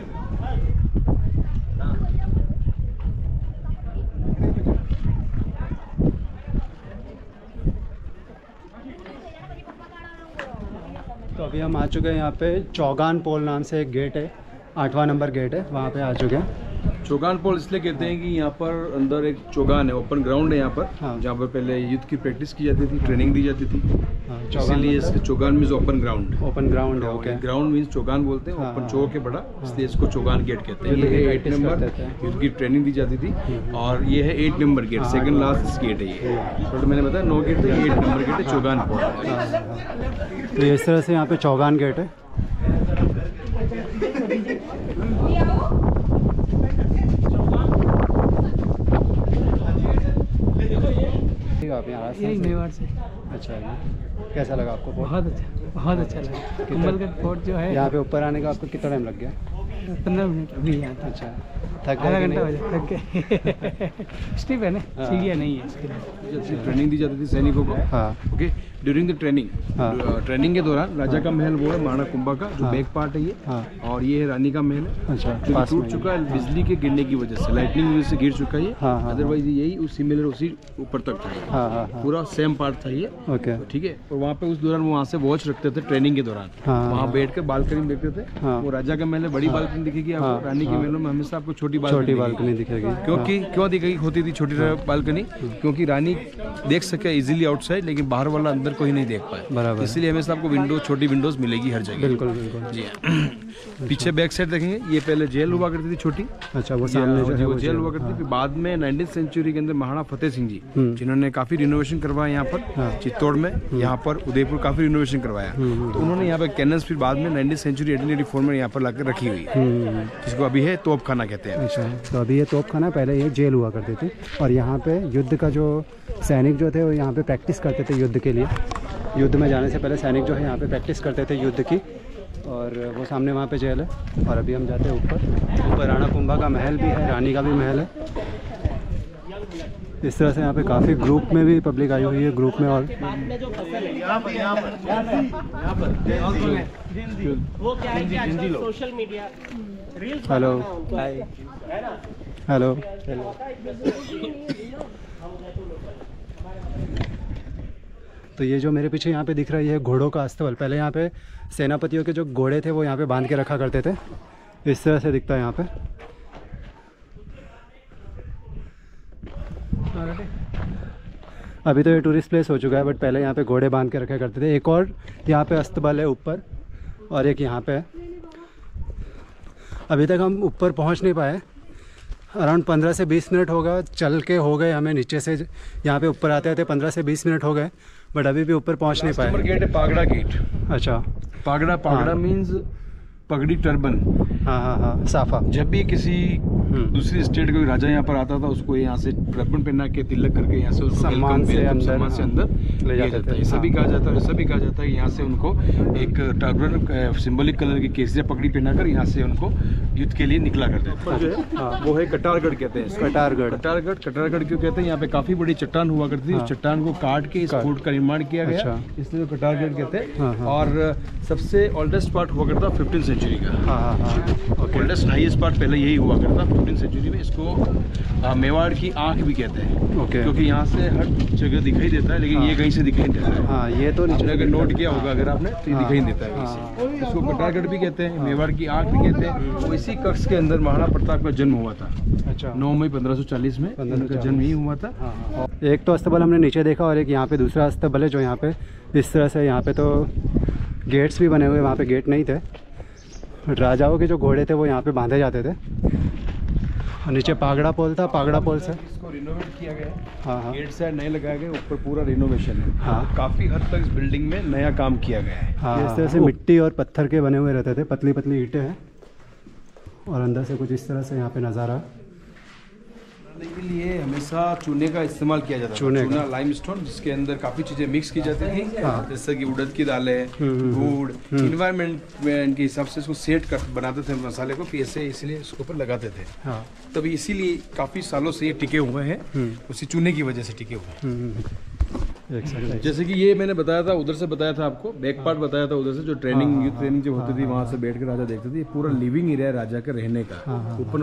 तो अभी हम आ चुके हैं यहाँ पे चौगान पोल नाम से एक गेट है, 8वां नंबर गेट है, वहाँ पे आ चुके हैं। चौगान पोल इसलिए कहते हैं कि यहाँ पर अंदर एक चौगान है, ओपन ग्राउंड है यहाँ पर, जहाँ पर पहले युद्ध की प्रैक्टिस की जाती थी, ट्रेनिंग दी जाती थी। इसीलिए इसके Chaugan means open ground. Open ground है, ओके। ग्राउंड मीन्स चौगान बोलते हैं, ओपन चौक है बड़ा, इसलिए इसको चौगान गेट कहते हैं। ये 8 नंबर युद्ध की ट्रेनिंग दी जाती थी, और ये है 8 number gate, second last gate है ये। तो मैंने बताया 9 गेट थे, 8 नंबर गेट है चौगान पोल। तो इस तरह से यहाँ पे चौगान गेट है। आप यहाँ यही मेवाड़ से। अच्छा, कैसा लगा आपको? बहुत अच्छा लगा। कुंभलगढ़ फोर्ट जो है, यहाँ पे ऊपर आने का आपको कितना टाइम लग गया? 15 मिनट अभी यहाँ था। अच्छा, थक आधा घंटा हो जाए थक के। स्टीप है ना, सीढ़ियाँ नहीं है इसके लिए। ट्रेनिंग दी जाती थी सैनिकों को। हाँ, okay. During the training, training के दौरान राजा का महल वो है महाराणा कुंभा का, जो बैक पार्ट है ये, और ये है रानी का महल है। अच्छा, जो टूट चुका है बिजली के गिरने की वजह से, लाइटनिंग की वजह से गिर चुका है ये। अदरवाइज यही उसी मिलर उसी ऊपर तक था, पूरा सेम पार्ट था ये। ओके, ठीक है। और वहाँ पे उस दौरान वो वहाँ से वॉच रखते थे ट्रेनिंग के दौरान, वहाँ बैठ कर बालकनी में देखते थे। वो राजा का महल है, बड़ी बालकनी दिखेगी आपको, रानी के महलों में हमेशा आपको छोटी बालकनी दिखेगी। क्यों दिखेगी होती थी छोटी बालकनी? क्योंकि रानी देख सके इजीली आउटसाइड, लेकिन बाहर वाला अंदर कोई नहीं देख पाए, बराबर। इसलिए हमेशा आपको विंडो, छोटी विंडोज मिलेगी हर जगह। बिल्कुल जी। पीछे बैक साइड देखेंगे, ये पहले जेल हुआ करती थी छोटी। अच्छा, वो सामने जो है वो जेल हुआ करती थी। बाद में 19th सेंचुरी के अंदर महाराणा फतेह सिंह जी, जिन्होंने काफी रिनोवेशन करवाया यहाँ पर चित्तौड़ में, यहाँ पर उदयपुर काफी रिनोवेशन करवाया, तो उन्होंने यहाँ पर कैनन्स फिर बाद में 19th सेंचुरी 1884 में यहाँ पर लाकर रखी हुई है, जिसको अभी है तोप खाना कहते हैं। अच्छा, तो अभी ये तोप खाना, पहले ये जेल हुआ करती थी, और यहाँ पे युद्ध का जो सैनिक जो थे वो यहाँ पे प्रैक्टिस करते थे युद्ध के लिए। युद्ध में जाने से पहले सैनिक जो है यहाँ पे प्रैक्टिस करते थे युद्ध की, और वो सामने वहाँ पे जेल है। और अभी हम जाते हैं ऊपर राणा कुंभा का महल भी है, रानी का भी महल है। इस तरह से यहाँ पे काफ़ी ग्रुप में भी पब्लिक आई हुई है, ग्रुप में। और हेलो हेलो, तो ये जो मेरे पीछे यहाँ पे दिख रहा है, ये घोड़ों का अस्तबल। पहले यहाँ पे सेनापतियों के जो घोड़े थे वो यहाँ पे बांध के रखा करते थे। इस तरह से दिखता है यहाँ पे। अभी तो ये टूरिस्ट प्लेस हो चुका है, बट पहले यहाँ पे घोड़े बांध के रखा करते थे। एक और यहाँ पे अस्तबल है ऊपर, और एक यहाँ पे है। अभी तक हम ऊपर पहुँच नहीं पाए, अराउंड 15 से 20 मिनट होगा चल के हो गए हमें नीचे से यहाँ पे ऊपर आते आते 15 से 20 मिनट हो गए, बट अभी भी ऊपर पहुँच नहीं पाए। गेट है पागड़ा गेट। अच्छा, पागड़ा मीन्स पगड़ी टर्बन। हाँ, साफा। जब भी किसी दूसरी स्टेट का राजा यहाँ पर आता था, उसको यहाँ से टर्बन पहना के तिलक करके यहाँ से उसको सम्मान से अंदर ले जाता था। ऐसा भी कहा जाता है, ऐसा भी कहा जाता है यहाँ से उनको एक टर्बन सिंबॉलिक कलर की केसरिया पगड़ी पहनाकर यहाँ से उनको युद्ध के लिए निकला करते थे। जो है वो है कटारगढ़ कहते हैं। कटारगढ़ क्यों कहते हैं? यहाँ पे काफी बड़ी चट्टान हुआ करती थी, उस चट्टान को काट के इस फोर्ट का निर्माण किया गया, इसलिए कटारगढ़ कहते हैं। और सबसे ओल्डेस्ट पार्ट हुआ करता 15th सेंचुरी का। ओल्डेस्ट हाईएस्ट पार्ट पहले यही हुआ करता 15th सेंचुरी में। इसको मेवाड़ की आंख भी कहते हैं, क्योंकि यहाँ से हर जगह दिखाई देता है, लेकिन ये कहीं से दिखाई नहीं देता है। ये तो अगर नोट किया होगा अगर आपने, तो ये दिखाई नहीं देता है। इसको कटारगढ़ भी कहते हैं, मेवाड़ की आंख भी कहते हैं। तो इसी कक्ष के अंदर महाराणा प्रताप का जन्म हुआ था। अच्छा, 9 मई 1540 में उनका जन्म ही हुआ था। एक तो अस्तबल हमने नीचे देखा, और एक यहाँ पे दूसरा अस्तबल है जो यहाँ पे इस तरह से, यहाँ पे तो गेट्स भी बने हुए, वहाँ पे गेट नहीं थे। राजाओं के जो घोड़े थे वो यहाँ पे बांधे जाते थे। और नीचे पागड़ा पोल था, पागड़ा पोल से इसको रिनोवेट किया गया। गेट से नए लगाए गए, ऊपर पूरा रिनोवेशन है। काफी हद तक इस बिल्डिंग में नया काम किया गया है। इस तरह से मिट्टी और पत्थर के बने हुए रहते थे, पतली पतली ईंटें हैं, और अंदर से कुछ इस तरह से यहाँ पे नज़ारा। के लिए हमें हमेशा चूने का इस्तेमाल किया जाता था। चूना लाइमस्टोन, जिसके अंदर काफ़ी चीज़ें मिक्स की जाती थी, जैसे कि उड़द की दालें, गुड़, इन्वायरमेंट के हिसाब से इसको सेट कर बनाते थे मसाले को, पीसे इसलिए इसके ऊपर लगाते थे। तभी इसीलिए काफ़ी सालों से ये टिके हुए हैं, उसी चूने की वजह से टिके हुए हैं। जैसे कि ये मैंने बताया था, उधर से बताया था आपको, बैक पार्ट बताया था उधर से, जो ट्रेनिंग जो होती थी वहाँ से बैठ कर राजा देखते थे। ये पूरा लिविंग एरिया है राजा के रहने का।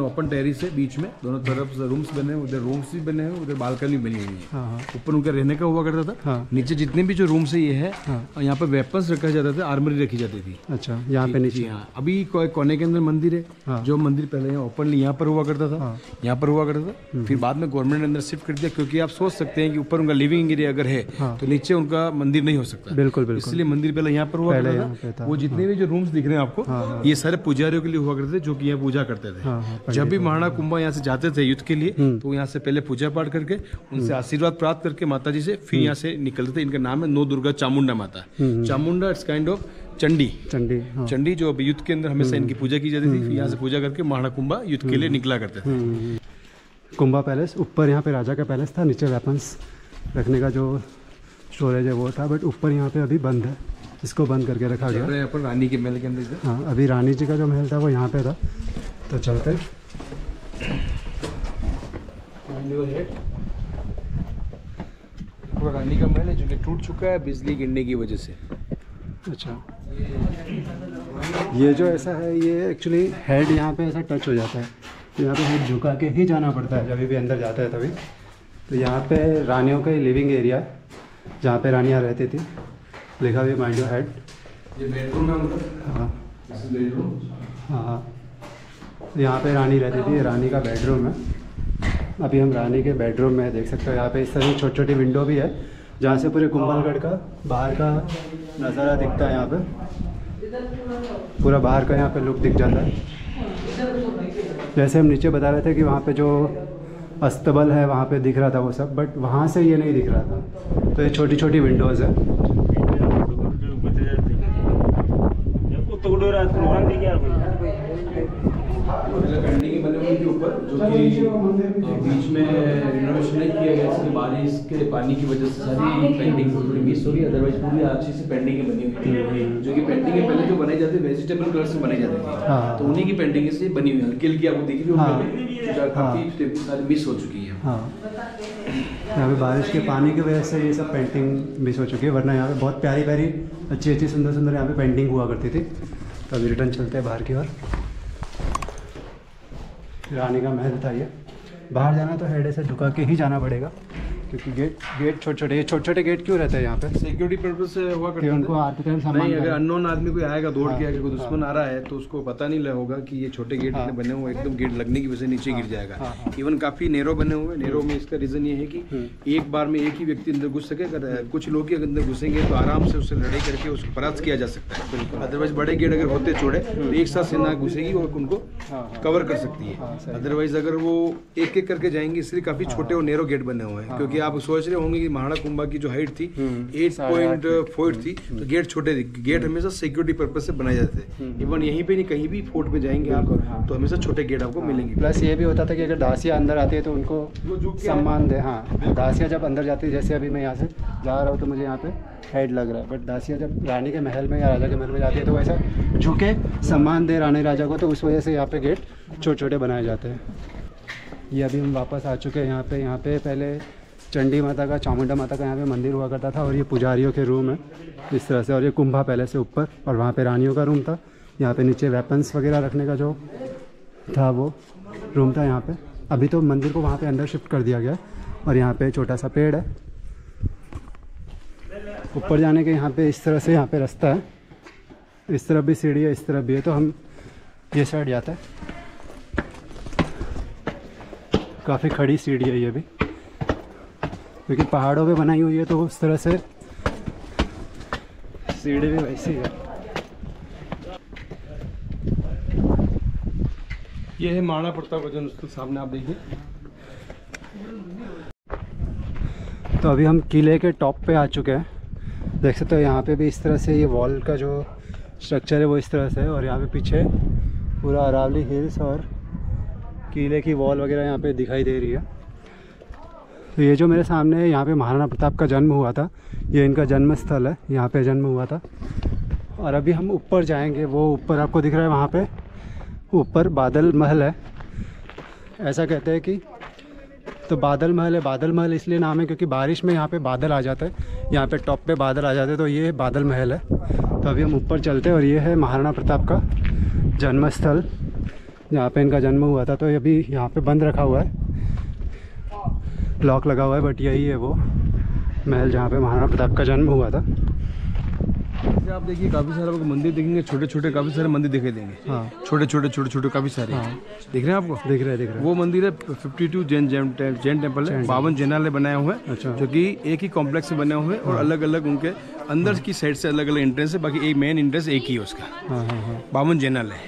ओपन टेरिस है, बीच में दोनों तरफ रूम्स बने हैं, उधर रूम्स भी बने हैं, उधर बालकनी बनी हुई है। ऊपर उनका रहने का हुआ करता था। नीचे जितने भी जो रूम्स है ये है, और यहाँ पे वेपन्स रखा जाता था, आर्मरी रखी जाती थी। अच्छा, यहाँ पे नीचे। हाँ, अभी कोने के अंदर मंदिर है, जो मंदिर पहले यहाँ ओपनली यहाँ पर हुआ करता था, यहाँ पर हुआ करता था। फिर बाद में गवर्नमेंट ने अंदर शिफ्ट कर दिया, क्योंकि आप सोच सकते हैं कि ऊपर उनका लिविंग एरिया अगर है तो नीचे उनका मंदिर नहीं हो सकता। बिल्कुल बिल्कुल। इसलिए मंदिर पहले यहाँ पर हुआ करता था। वो जितने भी जो रूम्स दिख रहे हैं आपको, ये सारे पुजारियों के लिए हुआ करते थे, जो कि यहाँ पूजा करते थे। जब भी महाराणा कुंभा यहाँ से जाते थे युद्ध के लिए, तो यहाँ से पहले पूजा पाठ करके उनसे आशीर्वाद प्राप्त करके माता जी से फिर यहाँ से निकलते थे। इनका नाम है नौ दुर्गा चामुंडा माता। Chamunda it's kind of Chandi जो युद्ध के अंदर हमेशा इनकी पूजा की जाती थी। फिर यहाँ से पूजा करके महाराणा कुंभा युद्ध के लिए निकला करते थे। कुंभा पैलेस, ऊपर यहाँ पे राजा का पैलेस था, नीचे वेपन्स रखने का जो स्टोरेज है वो था, बट ऊपर यहाँ पे अभी बंद है, इसको बंद करके रखा गया। यहाँ पर रानी के महल के अंदर। हाँ, अभी रानी जी का जो महल था वो यहाँ पे था, तो चलते। रानी का महल है जो कि टूट चुका है बिजली गिरने की वजह से। अच्छा, ये जो ऐसा है, ये एक्चुअली हेड यहाँ पे ऐसा टच हो जाता है, तो यहाँ पे हेड झुका के ही जाना पड़ता है जब भी अंदर जाता है तभी। तो यहाँ पे रानियों का ही लिविंग एरिया है, जहाँ पे रानियाँ रहती थी, लिखा भी माइंड योर हेड। ये बेडरूम है उनका। हाँ बेडरूम। हाँ, यहाँ पे रानी रहती थी, रानी का बेडरूम है। अभी हम रानी के बेडरूम में देख सकते हो, यहाँ पे इस तरह की छोटी छोटी विंडो भी है, जहाँ से पूरे कुंभलगढ़ का बाहर का नज़ारा दिखता है। यहाँ पे पूरा बाहर का यहाँ पे लुक दिख जाता है। जैसे हम नीचे बता रहे थे कि वहाँ पे जो अस्तबल है वहाँ पे दिख रहा था वो सब, बट वहाँ से ये नहीं दिख रहा था। तो ये छोटी छोटी विंडोज़ है। पेंटिंग बने हुए के ऊपर, जो कि बीच में रिनोवेशन नहीं किया गया, इसलिए बारिश के पानी की वजह से सारी पेंटिंग थोड़ी मिस हो गई। अदरवाइज पूरी अच्छी सी पेंटिंग बनी हुई थी, जो कि पेंटिंग पहले जो बनाई जाती है वेजिटेबल कलर से बनाई जाती थी, तो उन्हीं की पेंटिंग से बनी हुई है। हल्की हल्की आपको दिख रही है, काफ़ी सारी मिस हो चुकी है। हाँ, यहाँ पे बारिश के पानी की वजह से ये सब पेंटिंग मिस हो चुकी है, वरना यहाँ पे बहुत प्यारी प्यारी अच्छी अच्छी सुंदर सुंदर यहाँ पे पेंटिंग हुआ करती थी। तो अभी रिटर्न चलते हैं बाहर की ओर। रानी का महल था ये। बाहर जाना तो हेड ऐसे झुका के ही जाना पड़ेगा, क्योंकि गेट छोटे छोटे गेट क्यों रहते हैं यहाँ पे? सिक्योरिटी पर्पज से हुआ करते हैं। उनको आते टाइम सामान नहीं, अगर अननोन आदमी कोई आएगा दौड़ के, अगर कोई दुश्मन आ रहा है तो उसको पता नहीं होगा कि ये छोटे गेट बने हुए, एकदम गेट लगने की वजह से नीचे गिर जाएगा। इवन काफी नेरो बने हुए। नेरो में इसका रीजन ये है कि एक बार में एक ही व्यक्ति अंदर घुस सके। अगर कुछ लोग ही अंदर घुसेंगे तो आराम से उससे लड़ाई करके उसको परास्त किया जा सकता है। अदरवाइज बड़े गेट अगर होते चौड़े तो एक साथ सेना घुसेगी और उनको कवर कर सकती है। अदरवाइज अगर वो एक एक करके जाएंगे, इसलिए काफी छोटे और नेरो गेट बने हुए हैं। क्योंकि आप सोच रहे होंगे कि महाराणा कुंभा की जो हाइट थी 8.4 थी, तो गेट छोटे थे। गेट हमेशा सिक्योरिटी पर्पज से बनाए जाते थे। इवन यहीं पे नहीं, कहीं भी फोर्ट पे जाएंगे आप तो हमेशा छोटे गेट आपको मिलेंगे। प्लस ये भी होता था कि अगर दासियाँ अंदर आती है तो उनको सम्मान दे। हाँ, दासियाँ जब अंदर जाती है, जैसे अभी मैं यहाँ से जा रहा हूँ तो मुझे यहाँ पे हेड लग रहा है, बट दासियाँ जब रानी के महल में या राजा के महल में जाती है तो वैसा झुके सम्मान दे रानी राजा को, तो उस वजह से यहाँ पे गेट छोटे छोटे बनाए जाते हैं। ये अभी हम वापस आ चुके हैं यहाँ पे पहले चंडी माता का, चामुंडा माता का यहाँ पे मंदिर हुआ करता था, और ये पुजारियों के रूम है इस तरह से। और ये कुंभा पैलेस से ऊपर, और वहाँ पे रानियों का रूम था। यहाँ पे नीचे वेपन्स वगैरह रखने का जो था वो रूम था यहाँ पे। अभी तो मंदिर को वहाँ पे अंदर शिफ्ट कर दिया गया, और यहाँ पे छोटा सा पेड़ है। ऊपर जाने के यहाँ पे इस तरह से यहाँ पे रास्ता है, इस तरफ भी सीढ़ी है, इस तरफ भी है, तो हम ये साइड जाते हैं। काफ़ी खड़ी सीढ़ी है ये भी, क्योंकि पहाड़ों पे बनाई हुई है, तो उस तरह से सीढ़ी भी वैसी है। ये है महाराणा प्रताप का जन्मस्थल, सामने आप देखिए। तो अभी हम किले के टॉप पे आ चुके हैं। देख सकते हो यहाँ पे भी इस तरह से ये वॉल का जो स्ट्रक्चर है वो इस तरह से है, और यहाँ पे पीछे पूरा अरावली हिल्स और किले की वॉल वगैरह यहाँ पे दिखाई दे रही है। तो ये जो मेरे सामने है, यहाँ पे महाराणा प्रताप का जन्म हुआ था, ये इनका जन्म स्थल है, यहाँ पे जन्म हुआ था। और अभी हम ऊपर जाएंगे, वो ऊपर आपको दिख रहा है, वहाँ पे ऊपर बादल महल है, ऐसा कहते हैं कि। तो बादल महल है, बादल महल इसलिए नाम है क्योंकि बारिश में यहाँ पे बादल आ जाता है, यहाँ पे टॉप पे बादल आ जाते हैं, तो ये बादल महल है। तो अभी हम ऊपर चलते हैं और ये है महाराणा प्रताप का जन्म स्थल, जहाँ पे इनका जन्म हुआ था। तो ये अभी यहाँ पे बंद रखा हुआ है, लॉक लगा हुआ है, बट यही है वो महल जहाँ पे महाराणा प्रताप का जन्म हुआ था। आप देखिए काफ़ी सारे आपको मंदिर देखेंगे, छोटे छोटे काफ़ी सारे मंदिर दिखाई देंगे। हाँ, छोटे छोटे काफ़ी सारे। हाँ। दिख रहे हैं आपको? दिख रहे हैं। वो मंदिर है 52 जैन टेम्पल है, 52 जैनालय बनाए हुए हैं। अच्छा। जो कि एक ही कॉम्प्लेक्स में बने हुए हैं और अलग अलग उनके अंदर की साइड से अलग अलग एंट्रेंस है, बाकी एक मेन एंट्रेंस एक ही है उसका। 52 जैनालय।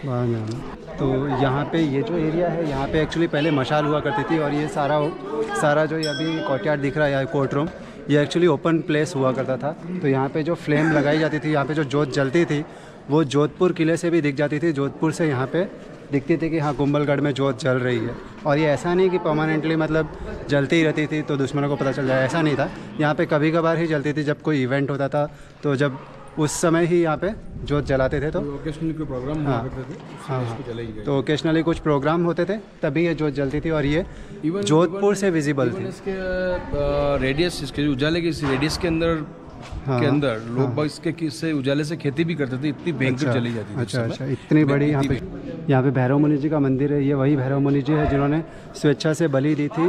तो यहाँ पे ये जो एरिया है, यहाँ पे एक्चुअली पहले मशाल हुआ करती थी, और ये सारा जो ये अभी कोर्टयार्ड दिख रहा है, कोर्ट रूम, ये एक्चुअली ओपन प्लेस हुआ करता था। तो यहाँ पे जो फ्लेम लगाई जाती थी, यहाँ पे जो जोत जलती थी, वो जोधपुर किले से भी दिख जाती थी। जोधपुर से यहाँ पे दिखती थी कि हाँ कुंभलगढ़ में जोत जल रही है। और ये ऐसा नहीं कि परमानेंटली मतलब जलती ही रहती थी तो दुश्मनों को पता चल जाए, ऐसा नहीं था। यहाँ पे कभी कभार ही जलती थी, जब कोई इवेंट होता था, तो जब उस समय ही यहाँ पे जोत जलाते थे। तो ओकेशनली कोई प्रोग्राम हुआ करते थे। हाँ, तो ओकेशनली कुछ प्रोग्राम होते थे, तभी ये जोत जलती थी, और ये जोधपुर से विजिबल थी। इसके रेडियस, इसके उजाले के रेडियस के अंदर के अंदर लोग इसके से उजाले से खेती भी करते थे, इतनी भयंकर चली जाती थी। अच्छा, इतनी बड़ी यहाँ पे भैरव मुनि जी का मंदिर है। ये वही भैरव मुनि जी है जिन्होंने स्वेच्छा से बलि दी थी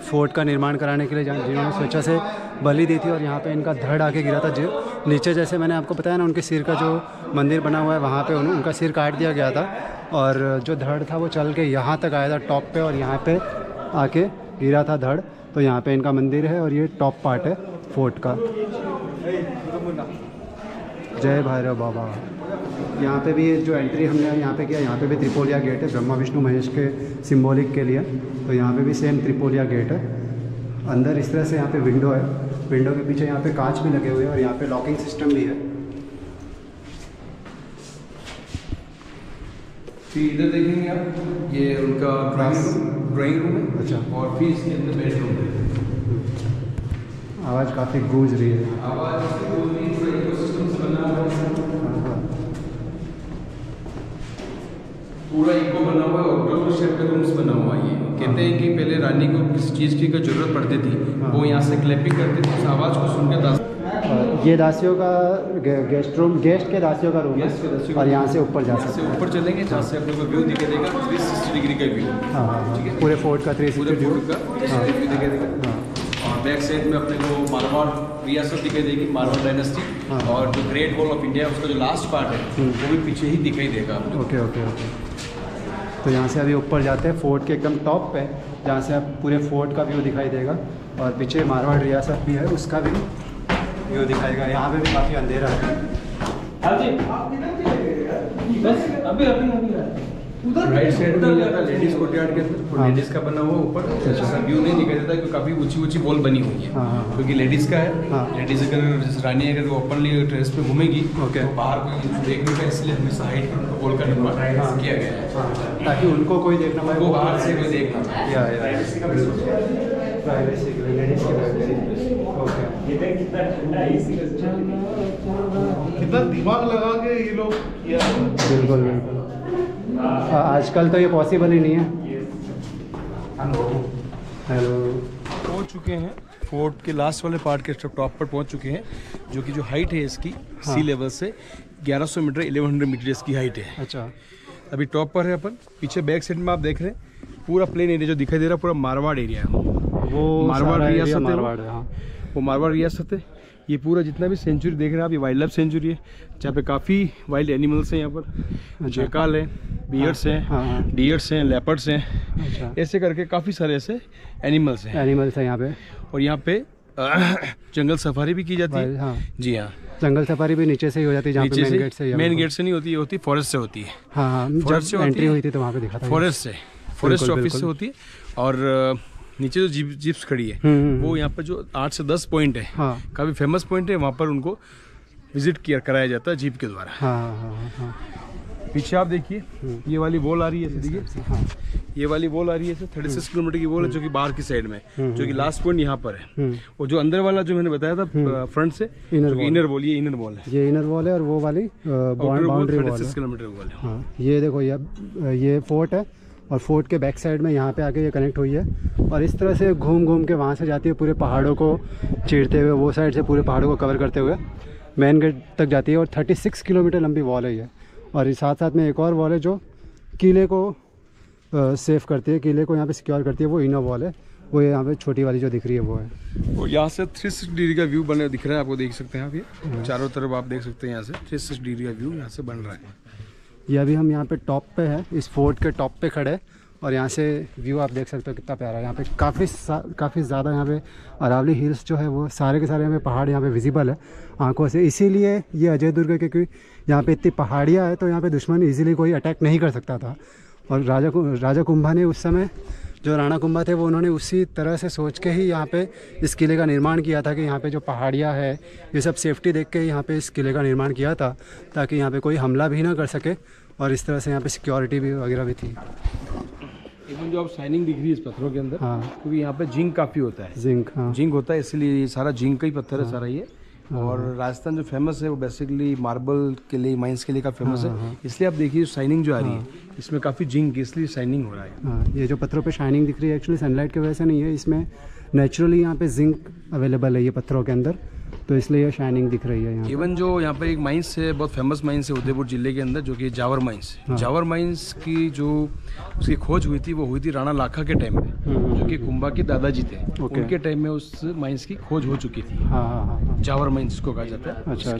फोर्ट का निर्माण कराने के लिए, जिन्होंने स्वेच्छा से बलि दी थी। और यहाँ पे इनका धड़ आके गिरा था, जो नीचे जैसे मैंने आपको बताया ना, उनके सिर का जो मंदिर बना हुआ है, वहाँ पे उनका सिर काट दिया गया था, और जो धड़ था वो चल के यहाँ तक आया था टॉप पे, और यहाँ पे आके गिरा था धड़। तो यहाँ पे इनका मंदिर है, और ये टॉप पार्ट है फोर्ट का। जय भैरव बाबा। यहाँ पे भी जो एंट्री हमने यहाँ पे किया, यहाँ पे भी त्रिपोलिया गेट है, ब्रह्मा विष्णु महेश के सिंबॉलिक के लिए। तो यहाँ पे भी सेम त्रिपोलिया गेट है। अंदर इस तरह से यहाँ पे विंडो है, विंडो के पीछे यहाँ पे कांच भी लगे हुए हैं, और यहाँ पे लॉकिंग सिस्टम भी है। फिर इधर देखेंगे आप, ये उनका ड्राइंग रूम है। अच्छा। और फिर इसके अंदर बेडरूम है। आवाज़ काफ़ी गूंज रही है। आवाज़ पूरा इकोसिस्टम से बना हुआ है, पूरा इको बना हुआ है, ऑक्टोपस शेप का रूम्स बना हुआ है। ये कहते हैं कि पहले रानी को किस चीज़ की जरूरत पड़ती थी, वो यहाँ से क्लैपिंग करती थी, उस आवाज़ को सुनकर ये दासियों का गेस्ट रूम, गेस्ट के दासियों का रूम है, और यहाँ से ऊपर जा सकते हैं। ऊपर चलेंगे जहाँ से अपने को व्यू दिखाई देगा 360 डिग्री का व्यू। हाँ, ठीक है, पूरे फोर्ट का 360 व्यू दिखाई देगा। और बैक साइड में अपने को मारवाड़ रियासत दिखाई देगी, मारवाड़ डायनेस्टी। और जो ग्रेट वॉल ऑफ इंडिया, उसका जो लास्ट पार्ट है वो भी पीछे ही दिखाई देगा। ओके। तो यहाँ से अभी ऊपर जाते हैं फोर्ट के एकदम टॉप पे, जहाँ से आप पूरे फोर्ट का व्यू दिखाई देगा, और पीछे मारवाड़ रियासत भी है, उसका भी व्यू दिखाएगा। यहाँ पे भी काफ़ी अंधेरा है। राइट साइड में जाता है लेडीज कोर्टयार्ड के अंदर, लेडीज का बना हुआ ऊपर ऐसा व्यू नहीं दिखाई देता, क्योंकि काफ़ी ऊंची वॉल बनी हुई है। क्योंकि लेडीज़ का है, लेडीज़ अगर रानी अगर वो ओपनली टेरेस पे घूमेगी तो बाहर कोई देख नहीं पाए, इसलिए हमेशा हाइट पर उनको वॉल का निर्माण किया गया है, ताकि उनको कोई देखना पाए, वो बाहर से कोई देखना पाए। प्राइवेसी के लिए, लेडीज़ की प्राइवेसी। ओके, कितना दिमाग लगा के ये लोग किया। बिल्कुल। आजकल तो ये पॉसिबल ही नहीं है। हेलो। पहुंच चुके हैं फोर्ट के लास्ट वाले पार्ट के टॉप पर पहुंच चुके हैं, जो कि जो हाइट है इसकी सी लेवल से 1100 मीटर 1100 मीटर इसकी हाइट है। अच्छा, अभी टॉप पर है अपन। पीछे बैक साइड में आप देख रहे हैं पूरा प्लेन एरिया जो दिखाई दे रहा है, पूरा मारवाड़ एरिया है। वो मारवाड़ रियासत है, वो मारवाड़ रियासत है। ये पूरा जितना भी सेंचुरी देख रहे हैं आप, ये वाइल्ड लाइफ सेंचुरी है, जहाँ पे काफ़ी वाइल्ड एनिमल्स हैं। यहाँ पर जैकाल है, बियर्स हैं, डियर्स हैं, लेपर्ड्स हैं, ऐसे करके काफ़ी सारे ऐसे एनिमल्स हैं यहाँ पे। और यहाँ पे जंगल सफारी भी की जाती है। जी हाँ, जंगल सफारी भी नीचे से ही हो जाती है, जहाँ पे मेन गेट से नहीं होती, होती फॉरेस्ट से होती है। हाँ, फॉरेस्ट से एंट्री हुई थी तो वहाँ पे देखा था, फॉरेस्ट ऑफिस से होती है। और नीचे जो जीप्स खड़ी है वो यहाँ पर जो 8 से 10 पॉइंट है, काफ़ी फेमस पॉइंट है, वहाँ पर उनको विजिट कराया जाता है जीप के द्वारा। पीछे आप देखिए ये वाली वॉल आ रही है, देखिए हाँ ये वाली वॉल आ रही है 36 किलोमीटर की वॉल है, जो कि बाहर की साइड में, जो कि लास्ट पॉइंट यहाँ पर है। और जो अंदर वाला जो मैंने बताया था फ्रंट से इनर वॉल, ये इनर वॉल है, ये इनर वॉल है। और वो वाली बाउंड्री वॉल 36 किलोमीटर वॉल है। हाँ ये देखो ये फोर्ट है, और फोर्ट के बैक साइड में यहाँ पे आके ये कनेक्ट हुई है, और इस तरह से घूम घूम के वहाँ से जाती है, पूरे पहाड़ों को चीरते हुए, वो साइड से पूरे पहाड़ों को कवर करते हुए मेन गेट तक जाती है। और 36 किलोमीटर लंबी वॉल है ये। और साथ साथ में एक और वॉल है जो किले को सेफ करती है, किले को यहाँ पे सिक्योर करती है, वो इनर वॉल है। वो यहाँ पे छोटी वाली जो दिख रही है वो है। और यहाँ से 360 डिग्री का व्यू बने दिख रहा है आपको, देख सकते हैं आप, ये चारों तरफ आप देख सकते हैं यहाँ से 360 डिग्री का व्यू यहाँ से बन रहा है। ये अभी हम यहाँ पे टॉप पे है, इस फोर्ट के टॉप पे खड़े, और यहाँ से व्यू आप देख सकते हो कितना प्यारा है। यहाँ पे काफ़ी ज़्यादा यहाँ पे अरावली हिल्स जो है वो सारे के सारे यहाँ पे पहाड़ यहाँ पे विजिबल है आंखों से। इसीलिए ये अजय दुर्ग है, क्योंकि यहाँ पे इतनी पहाड़ियाँ है, तो यहाँ पे दुश्मन इजीली कोई अटैक नहीं कर सकता था। और राजा कुंभा ने उस समय, जो राणा कुंभा थे, वो उन्होंने उसी तरह से सोच के ही यहाँ पे इस किले का निर्माण किया था कि यहाँ पे जो पहाड़ियाँ है ये सब सेफ्टी देख के यहाँ पे इस किले का निर्माण किया था, ताकि यहाँ पे कोई हमला भी ना कर सके, और इस तरह से यहाँ पे सिक्योरिटी भी वगैरह भी थी। इवन जो आप शाइनिंग दिख रही है इस पत्थरों के अंदर, हाँ, क्योंकि यहाँ पे जिंक काफ़ी होता है, जिंक होता है, इसलिए ये सारा जिंक का ही पत्थर है सारा ये। और राजस्थान जो फेमस है वो बेसिकली मार्बल के लिए, माइंस के लिए का फेमस है, इसलिए आप देखिए शाइनिंग जो आ रही है इसमें काफ़ी जिंक, इसलिए शाइनिंग हो रहा है। हाँ, ये जो पत्थरों पे शाइनिंग दिख रही है एक्चुअली सनलाइट की वजह से नहीं है, इसमें नेचुरली यहाँ पे जिंक अवेलेबल है ये पत्थरों के अंदर, तो इसलिए ये शाइनिंग दिख रही है यहाँ। इवन जो यहाँ पर एक माइंस है, बहुत फेमस माइंस है उदयपुर जिले के अंदर, जो कि जावर माइंस। जावर माइंस की जो उसकी खोज हुई थी वो हुई थी राणा लाखा के टाइम पे, जो कि कुंभा के दादाजी थे, उनके टाइम में उस माइंस की खोज हो चुकी थी। हाँ। जावर माइंस इसको कहा जाता है। अच्छा।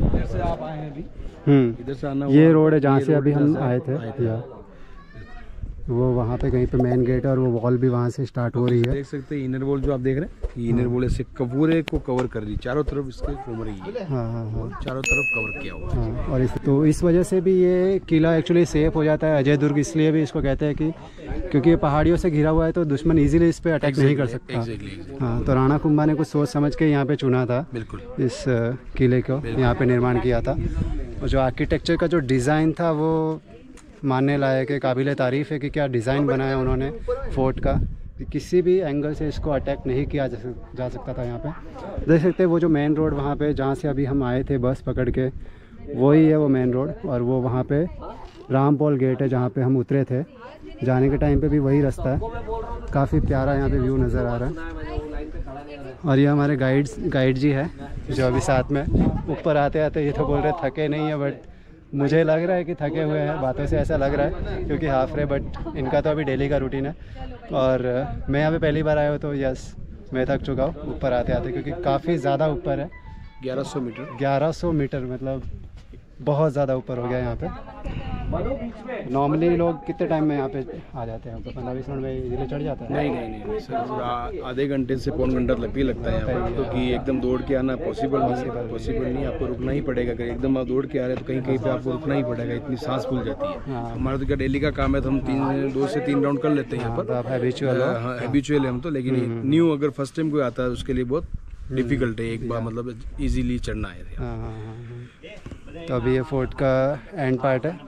इधर से आप आए हैं अभी, इधर से आना, ये रोड है जहाँ से अभी हम आए थे। वो वहाँ पे कहीं पे मेन गेट है, और वो वॉल भी वहाँ से स्टार्ट हो रही है। देख सकते हैं इनर वॉल जो आप देख रहे हैं, ये इनर वॉल ऐसे पूरे को कवर कर रही, चारों तरफ इसके घूम रही है। हाँ, चारों तरफ कवर किया हुआ है। और इस वजह से भी ये किला एक्चुअली सेफ हो जाता है। अजय दुर्ग इसलिए भी इसको कहते हैं कि क्योंकि ये पहाड़ियों से घिरा हुआ है, तो दुश्मन इजीली इस पे अटैक नहीं कर सकता। हाँ, तो राणा कुंभा ने कुछ सोच समझ के यहाँ पे चुना था, बिल्कुल इस किले को यहाँ पे निर्माण किया था। और जो आर्किटेक्चर का जो डिज़ाइन था वो मानने लायक है, काबिल तारीफ़ है कि क्या डिज़ाइन बनाया उन्होंने फोर्ट का, कि किसी भी एंगल से इसको अटैक नहीं किया जा सकता था। यहाँ पे देख सकते हैं वो जो मेन रोड वहाँ पे जहाँ से अभी हम आए थे बस पकड़ के, वही है वो मेन रोड। और वो वहाँ पे रामपोल गेट है जहाँ पे हम उतरे थे, जाने के टाइम पे भी वही रास्ता है। काफ़ी प्यारा यहाँ पे व्यू नज़र आ रहा है। और ये हमारे गाइड जी है जो अभी साथ में ऊपर आते आते ये तो बोल रहे थके नहीं है, बट मुझे लग रहा है कि थके हुए हैं, बातों से ऐसा लग रहा है, क्योंकि हाफ रहे, बट इनका तो अभी डेली का रूटीन है। और मैं यहाँ पे पहली बार आया हूँ, तो यस मैं थक चुका हूँ ऊपर आते आते, क्योंकि काफ़ी ज़्यादा ऊपर है। 1100 मीटर मतलब बहुत ज़्यादा ऊपर हो गया यहाँ पे। नॉर्मली लोग कितने टाइम में यहाँ पे आ जाते हैं? 15-20 मिनट में इजीली चढ़ जाता है? नहीं सर, आधे घंटे से पौन घंटा लगता है यहाँ पर, क्योंकि एकदम दौड़ के आना पॉसिबल नहीं, आपको रुकना ही पड़ेगा। अगर एकदम आप दौड़ के आ रहे हैं तो कहीं पे आपको रुकना ही पड़ेगा, इतनी सांस फूल जाती है। हमारा तो क्या डेली का काम है, तो हम 2 से 3 राउंड कर लेते हैं यहाँ पर, हैबिचुअल है हम तो। लेकिन न्यू अगर फर्स्ट टाइम कोई आता है उसके लिए बहुत डिफिकल्ट है, एक बार मतलब इजीली चढ़ना है। तो अभी ये फोर्ट का एंड पार्ट है।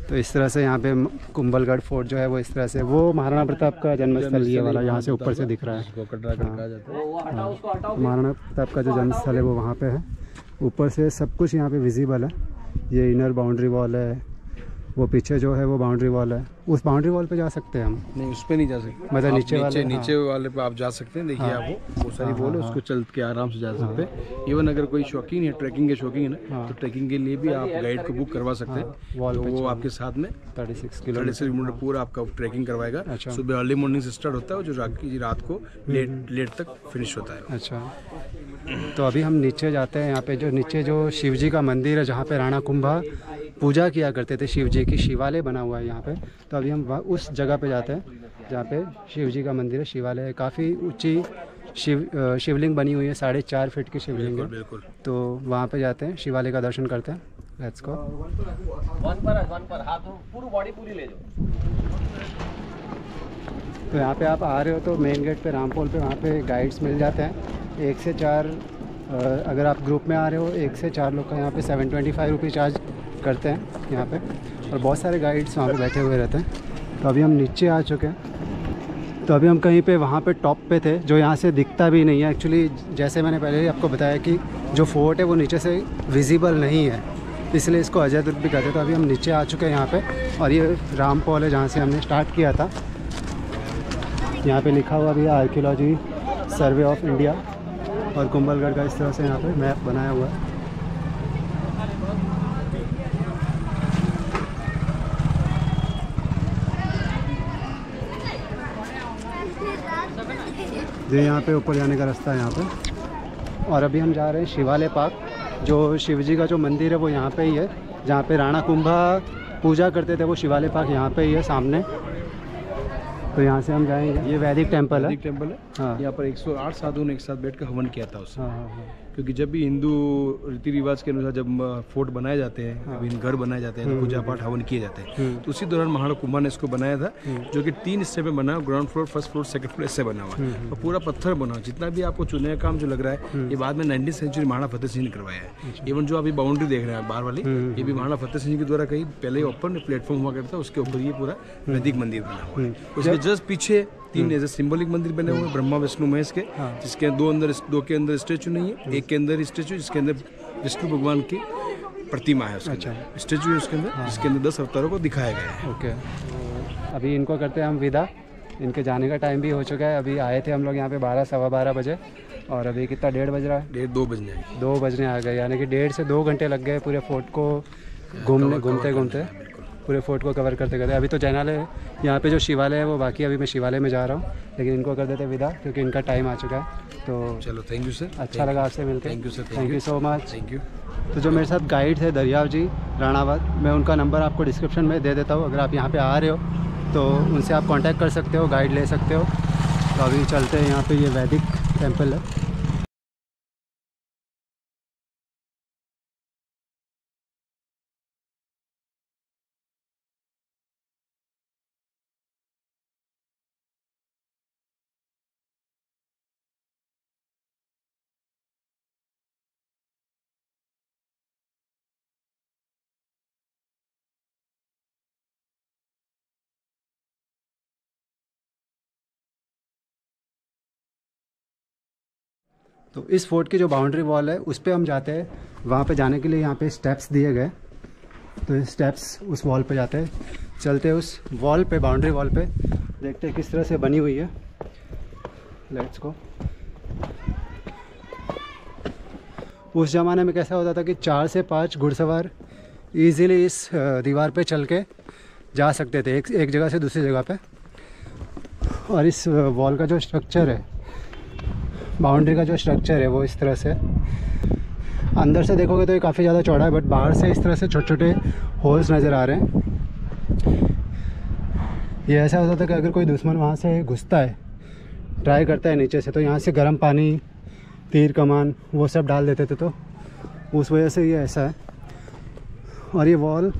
तो इस तरह से यहाँ पे कुंभलगढ़ फोर्ट जो है वो इस तरह से, वो महाराणा प्रताप का जन्मस्थल ये वाला यहाँ से ऊपर से दिख रहा है। महाराणा प्रताप का जो जन्मस्थल है वो वहाँ पे है, ऊपर से सब कुछ यहाँ पे विजिबल है। ये इनर बाउंड्री वॉल है, वो पीछे जो है वो बाउंड्री वॉल है। उस बाउंड्री वॉल पे जा सकते हैं हम? नहीं, उस पे नहीं जा सकते, मतलब नीचे वाले पे आप जा सकते हैं। देखिए आप वो सारी वॉल है, उसको चल के आराम से जा सकते हैं। इवन अगर कोई शौकीन है, ट्रैकिंग के शौकीन है ना, तो ट्रैकिंग के लिए भी आप गाइड को बुक करवा सकते हैं। वो आपके साथ में 36 किलोमीटर पूरा आपका ट्रैकिंग करवाएगा। सुबह अर्ली मॉर्निंग से स्टार्ट होता है, जो रात को लेट तक फिनिश होता है। अच्छा, तो अभी हम नीचे जाते हैं। यहाँ पे जो नीचे जो शिव जी का मंदिर है, जहाँ पे राणा कुंभा पूजा किया करते थे शिव जी की, शिवालय बना हुआ है यहाँ पे। तो अभी हम उस जगह पे जाते हैं जहाँ पे शिव जी का मंदिर है, शिवालय है। काफ़ी ऊंची शिवलिंग बनी हुई है, 4.5 फीट की शिवलिंग है। बिल्कुल। तो वहाँ पे जाते हैं, शिवालय का दर्शन करते हैं। Let's go. तो यहाँ पे आप आ रहे हो तो मेन गेट पे रामपोल पे वहाँ पे गाइड्स मिल जाते हैं। 1 से 4 अगर आप ग्रुप में आ रहे हो, 1 से 4 लोग का यहाँ पे 725 रुपये चार्ज करते हैं यहाँ पे, और बहुत सारे गाइड्स वहाँ पे बैठे हुए रहते हैं। तो अभी हम नीचे आ चुके हैं। तो अभी हम कहीं पे वहाँ पे टॉप पे थे, जो यहाँ से दिखता भी नहीं है एक्चुअली। जैसे मैंने पहले ही आपको बताया कि जो फोर्ट है वो नीचे से विजिबल नहीं है, इसलिए इसको अजय दुर्ग भी कहते हैं। तो अभी हम नीचे आ चुके हैं यहाँ पे, और ये रामपोल है जहाँ से हमने स्टार्ट किया था। यहाँ पे लिखा हुआ भी है आर्कियोलॉजी सर्वे ऑफ इंडिया, और कुंभलगढ़ का इस तरह से यहाँ पे मैप बनाया हुआ है। ये यहाँ पे ऊपर जाने का रास्ता है यहाँ पे। और अभी हम जा रहे हैं शिवालय पार्क। जो शिवजी का जो मंदिर है वो यहाँ पे ही है, जहाँ पे राणा कुंभा पूजा करते थे, वो शिवालय पार्क यहाँ पे ही है सामने। तो यहाँ से हम जाएंगे। ये वैदिक टेम्पल है। वैदिक टेम्पल है। हाँ। यहाँ पर 108 साधुओं ने एक साथ बैठकर हवन किया था उससे। हाँ। क्योंकि जब भी हिंदू रीति रिवाज के अनुसार जब फोर्ट बनाए जाते हैं, कभी घर बनाए जाते हैं, तो पूजा पाठ हवन किए जाते हैं। तो उसी दौरान महाराणा कुंभा ने इसको बनाया था, जो कि 3 हिस्से में बना, ground floor, first floor, second floor ऐसे बना हुआ है। और पूरा पत्थर बना हुआ। जितना भी आपको चुने का काम जो लग रहा है, ये बाद में 19वीं सेंचुरी महाराणा फतेह सिंह ने करवाया है। इवन जो अभी बाउंड्री देख रहे हैं बाहर वाली, ये भी महाराणा फतेह सिंह के द्वारा कहीं पहले ओपन प्लेटफॉर्म हुआ करता था, उसके ऊपर ये पूरा वैदिक मंदिर बना हुआ है। उसके जस्ट पीछे 3 ऐसे सिंबॉलिक मंदिर बने हुए हैं, ब्रह्मा विष्णु महेश के, जिसके 2 के अंदर स्टेचू नहीं है, एक के अंदर स्टेचू, जिसके अंदर विष्णु भगवान की प्रतिमा है। उसके स्टेचू है उसके अंदर, जिसके अंदर 10 अवतारों को दिखाया गया है। ओके, अभी इनको करते हैं हम विदा। इनके जाने का टाइम भी हो चुका है। अभी आए थे हम लोग यहाँ पे 12 सवा 12 बजे, और अभी कितना 1:30 बज रहा है? 1:30-2 बजने आए। 2 बजने आ गए, यानी कि 1.5 से 2 घंटे लग गए पूरे फोर्ट को घूमते पूरे फोर्ट को कवर करते करते। अभी तो जैनालय यहाँ पे जो शिवालय है वो बाकी, अभी मैं शिवालय में जा रहा हूँ, लेकिन इनको कर देते विदा क्योंकि इनका टाइम आ चुका है। तो चलो, थैंक यू सर। अच्छा लगा आपसे मिलकर। Thank you sir. Thank you so much. Thank you. तो जो मेरे साथ गाइड थे दरियाव जी राणावत, मैं उनका नंबर आपको डिस्क्रिप्शन में दे देता हूँ। अगर आप यहाँ पे आ रहे हो तो उनसे आप कांटेक्ट कर सकते हो, गाइड ले सकते हो। तो अभी चलते हैं, यहाँ पे ये वैदिक टेम्पल है। तो इस फोर्ट की जो बाउंड्री वॉल है उस पर हम जाते हैं। वहाँ पे जाने के लिए यहाँ पे स्टेप्स दिए गए, तो ये स्टेप्स उस वॉल पे जाते हैं। चलते हैं उस वॉल पे, बाउंड्री वॉल पे, देखते हैं किस तरह से बनी हुई है। Let's go. उस ज़माने में कैसा होता था कि 4 से 5 घुड़सवार इजीली इस दीवार पे चल के जा सकते थे एक जगह से दूसरी जगह पे। और इस वॉल का जो स्ट्रक्चर है, बाउंड्री का जो स्ट्रक्चर है, वो इस तरह से अंदर से देखोगे तो ये काफ़ी ज़्यादा चौड़ा है, बट बाहर से इस तरह से छोटे छोटे होल्स नज़र आ रहे हैं। ये ऐसा होता था कि अगर कोई दुश्मन वहाँ से घुसता है, ट्राई करता है नीचे से, तो यहाँ से गर्म पानी, तीर कमान वो सब डाल देते थे। तो उस वजह से ये ऐसा है। और ये वॉल,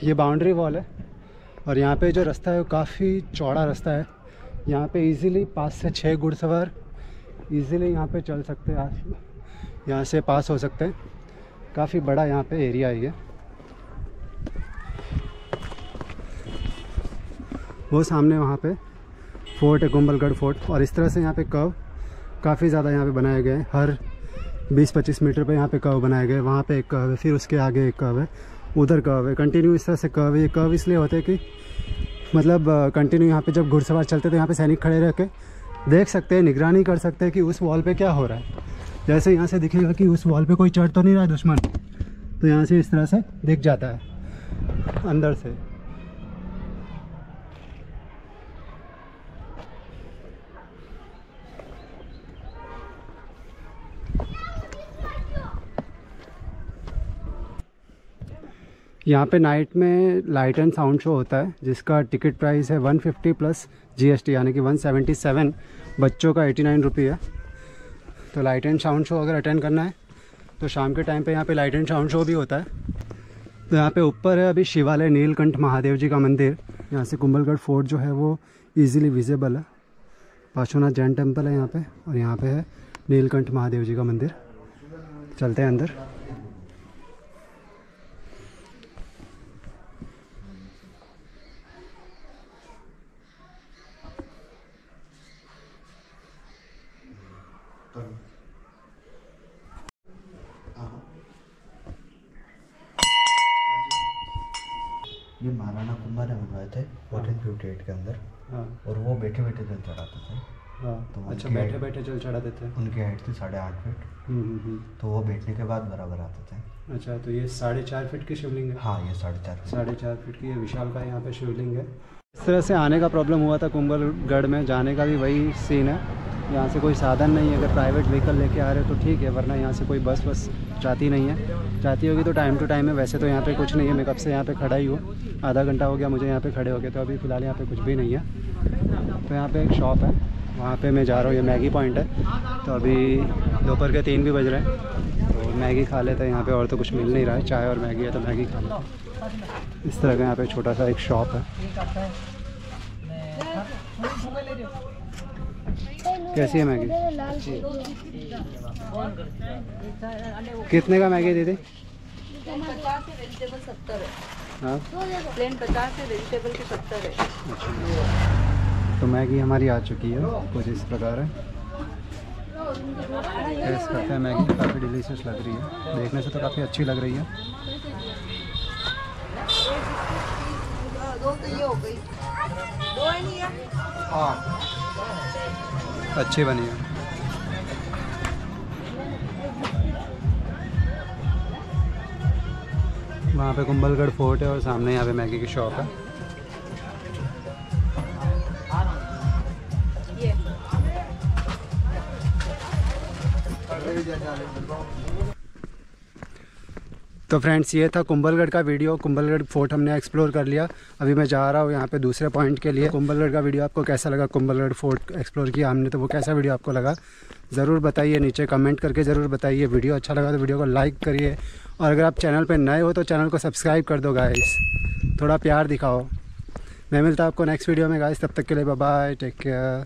ये बाउंड्री वॉल है, और यहाँ पे जो रास्ता है वो काफ़ी चौड़ा रास्ता है। यहाँ पे इजीली 5 से 6 घुड़सवार इजीली यहाँ पे चल सकते हैं, यहाँ से पास हो सकते हैं। काफ़ी बड़ा यहाँ पे एरिया है ये। वो सामने वहाँ पे फोर्ट है, कुंभलगढ़ फोर्ट। और इस तरह से यहाँ पे कर्व काफ़ी ज़्यादा यहाँ पे बनाए गए हैं। हर 20-25 मीटर पे यहाँ पे कर्व बनाए गए। वहाँ पे एक कर्व है, फिर उसके आगे एक कर्व है, उधर कर्व है, कंटिन्यू इस तरह से कर्व है। ये कर्व इसलिए होते हैं कि मतलब कंटिन्यू यहाँ पे जब घुड़सवार चलते तो यहाँ पे सैनिक खड़े रह के देख सकते हैं, निगरानी कर सकते हैं कि उस वॉल पे क्या हो रहा है। जैसे यहाँ से दिखेगा कि उस वॉल पे कोई चढ़ तो नहीं रहा है दुश्मन, तो यहाँ से इस तरह से दिख जाता है अंदर से। यहाँ पे नाइट में लाइट एंड साउंड शो होता है, जिसका टिकट प्राइस है 150 प्लस GST, यानी कि 177। बच्चों का 89 रुपये है। तो लाइट एंड साउंड शो अगर अटेंड करना है तो शाम के टाइम पे यहाँ पे लाइट एंड साउंड शो भी होता है। तो यहाँ पे ऊपर है अभी शिवालय नीलकंठ महादेव जी का मंदिर। यहाँ से कुंभलगढ़ फोर्ट जो है वो ईजिली विजिबल है। पार्श्वनाथ जैन टेम्पल है यहाँ पे, और यहाँ पे है नीलकंठ महादेव जी का मंदिर। चलते हैं अंदर। थे 1458 के अंदर। हाँ। और वो बैठे बैठे जल चढ़ाते थे। हाँ। तो अच्छा, बैठे बैठे जल चढ़ाते थे। उनकी हाइट थी 8.5 फीट। तो वो बैठने के बाद बराबर आते थे। अच्छा, तो ये 4.5 फीट की शिवलिंग है? हाँ, ये 4.5 फीट की ये विशाल का यहाँ पे शिवलिंग है। इस तरह से आने का प्रॉब्लम हुआ था कुंभलगढ़ में, जाने का भी वही सीन है। यहाँ से कोई साधन नहीं है, अगर प्राइवेट व्हीकल लेके आ रहे हो तो ठीक है, वरना यहाँ से कोई बस जाती नहीं है। जाती होगी तो टाइम टू टाइम है। वैसे तो यहाँ पे कुछ नहीं है, मैं कब से यहाँ पे खड़ा ही हूँ, आधा घंटा हो गया मुझे यहाँ पे खड़े हो गए। तो अभी फ़िलहाल यहाँ पे कुछ भी नहीं है। तो यहाँ पे एक शॉप है, वहाँ पे मैं जा रहा हूँ। ये मैगी पॉइंट है। तो अभी दोपहर के 3 भी बज रहे हैं, तो मैगी खा लेते हैं यहाँ पे। और तो कुछ मिल नहीं रहा है, चाय और मैगी है तो मैगी खा लेते हैं। इस तरह का यहाँ पे छोटा सा एक शॉप है। कैसी है मैगी? कितने का मैगी दीदी? 50 है, वेजिटेबल 70 है। हाँ, प्लेन 50 है, वेजिटेबल के 70 है। अच्छा, तो मैगी हमारी आ चुकी है, कुछ इस प्रकार है। टेस्ट करते हैं मैगी, काफ़ी डिलीशियस लग रही है, देखने से तो काफ़ी अच्छी लग रही है। दो तो ये हो गई, दो है नहीं है? हाँ, अच्छी बनी है। वहाँ पे कुंभलगढ़ फोर्ट है और सामने यहाँ पे मैगी की शॉप है। तो फ्रेंड्स, ये था कुंभलगढ़ का वीडियो। कुंभलगढ़ फोर्ट हमने एक्सप्लोर कर लिया। अभी मैं जा रहा हूँ यहाँ पे दूसरे पॉइंट के लिए। कुंभलगढ़ का वीडियो आपको कैसा लगा? कुंभलगढ़ फोर्ट एक्सप्लोर किया हमने, तो वो कैसा वीडियो आपको लगा ज़रूर बताइए, नीचे कमेंट करके ज़रूर बताइए। वीडियो अच्छा लगा तो वीडियो को लाइक करिए, और अगर आप चैनल पर नए हो तो चैनल को सब्सक्राइब कर दो गाइस, थोड़ा प्यार दिखाओ। मैं मिलता हूँ आपको नेक्स्ट वीडियो में गाइस, तब तक के लिए बाय बाय, टेक केयर।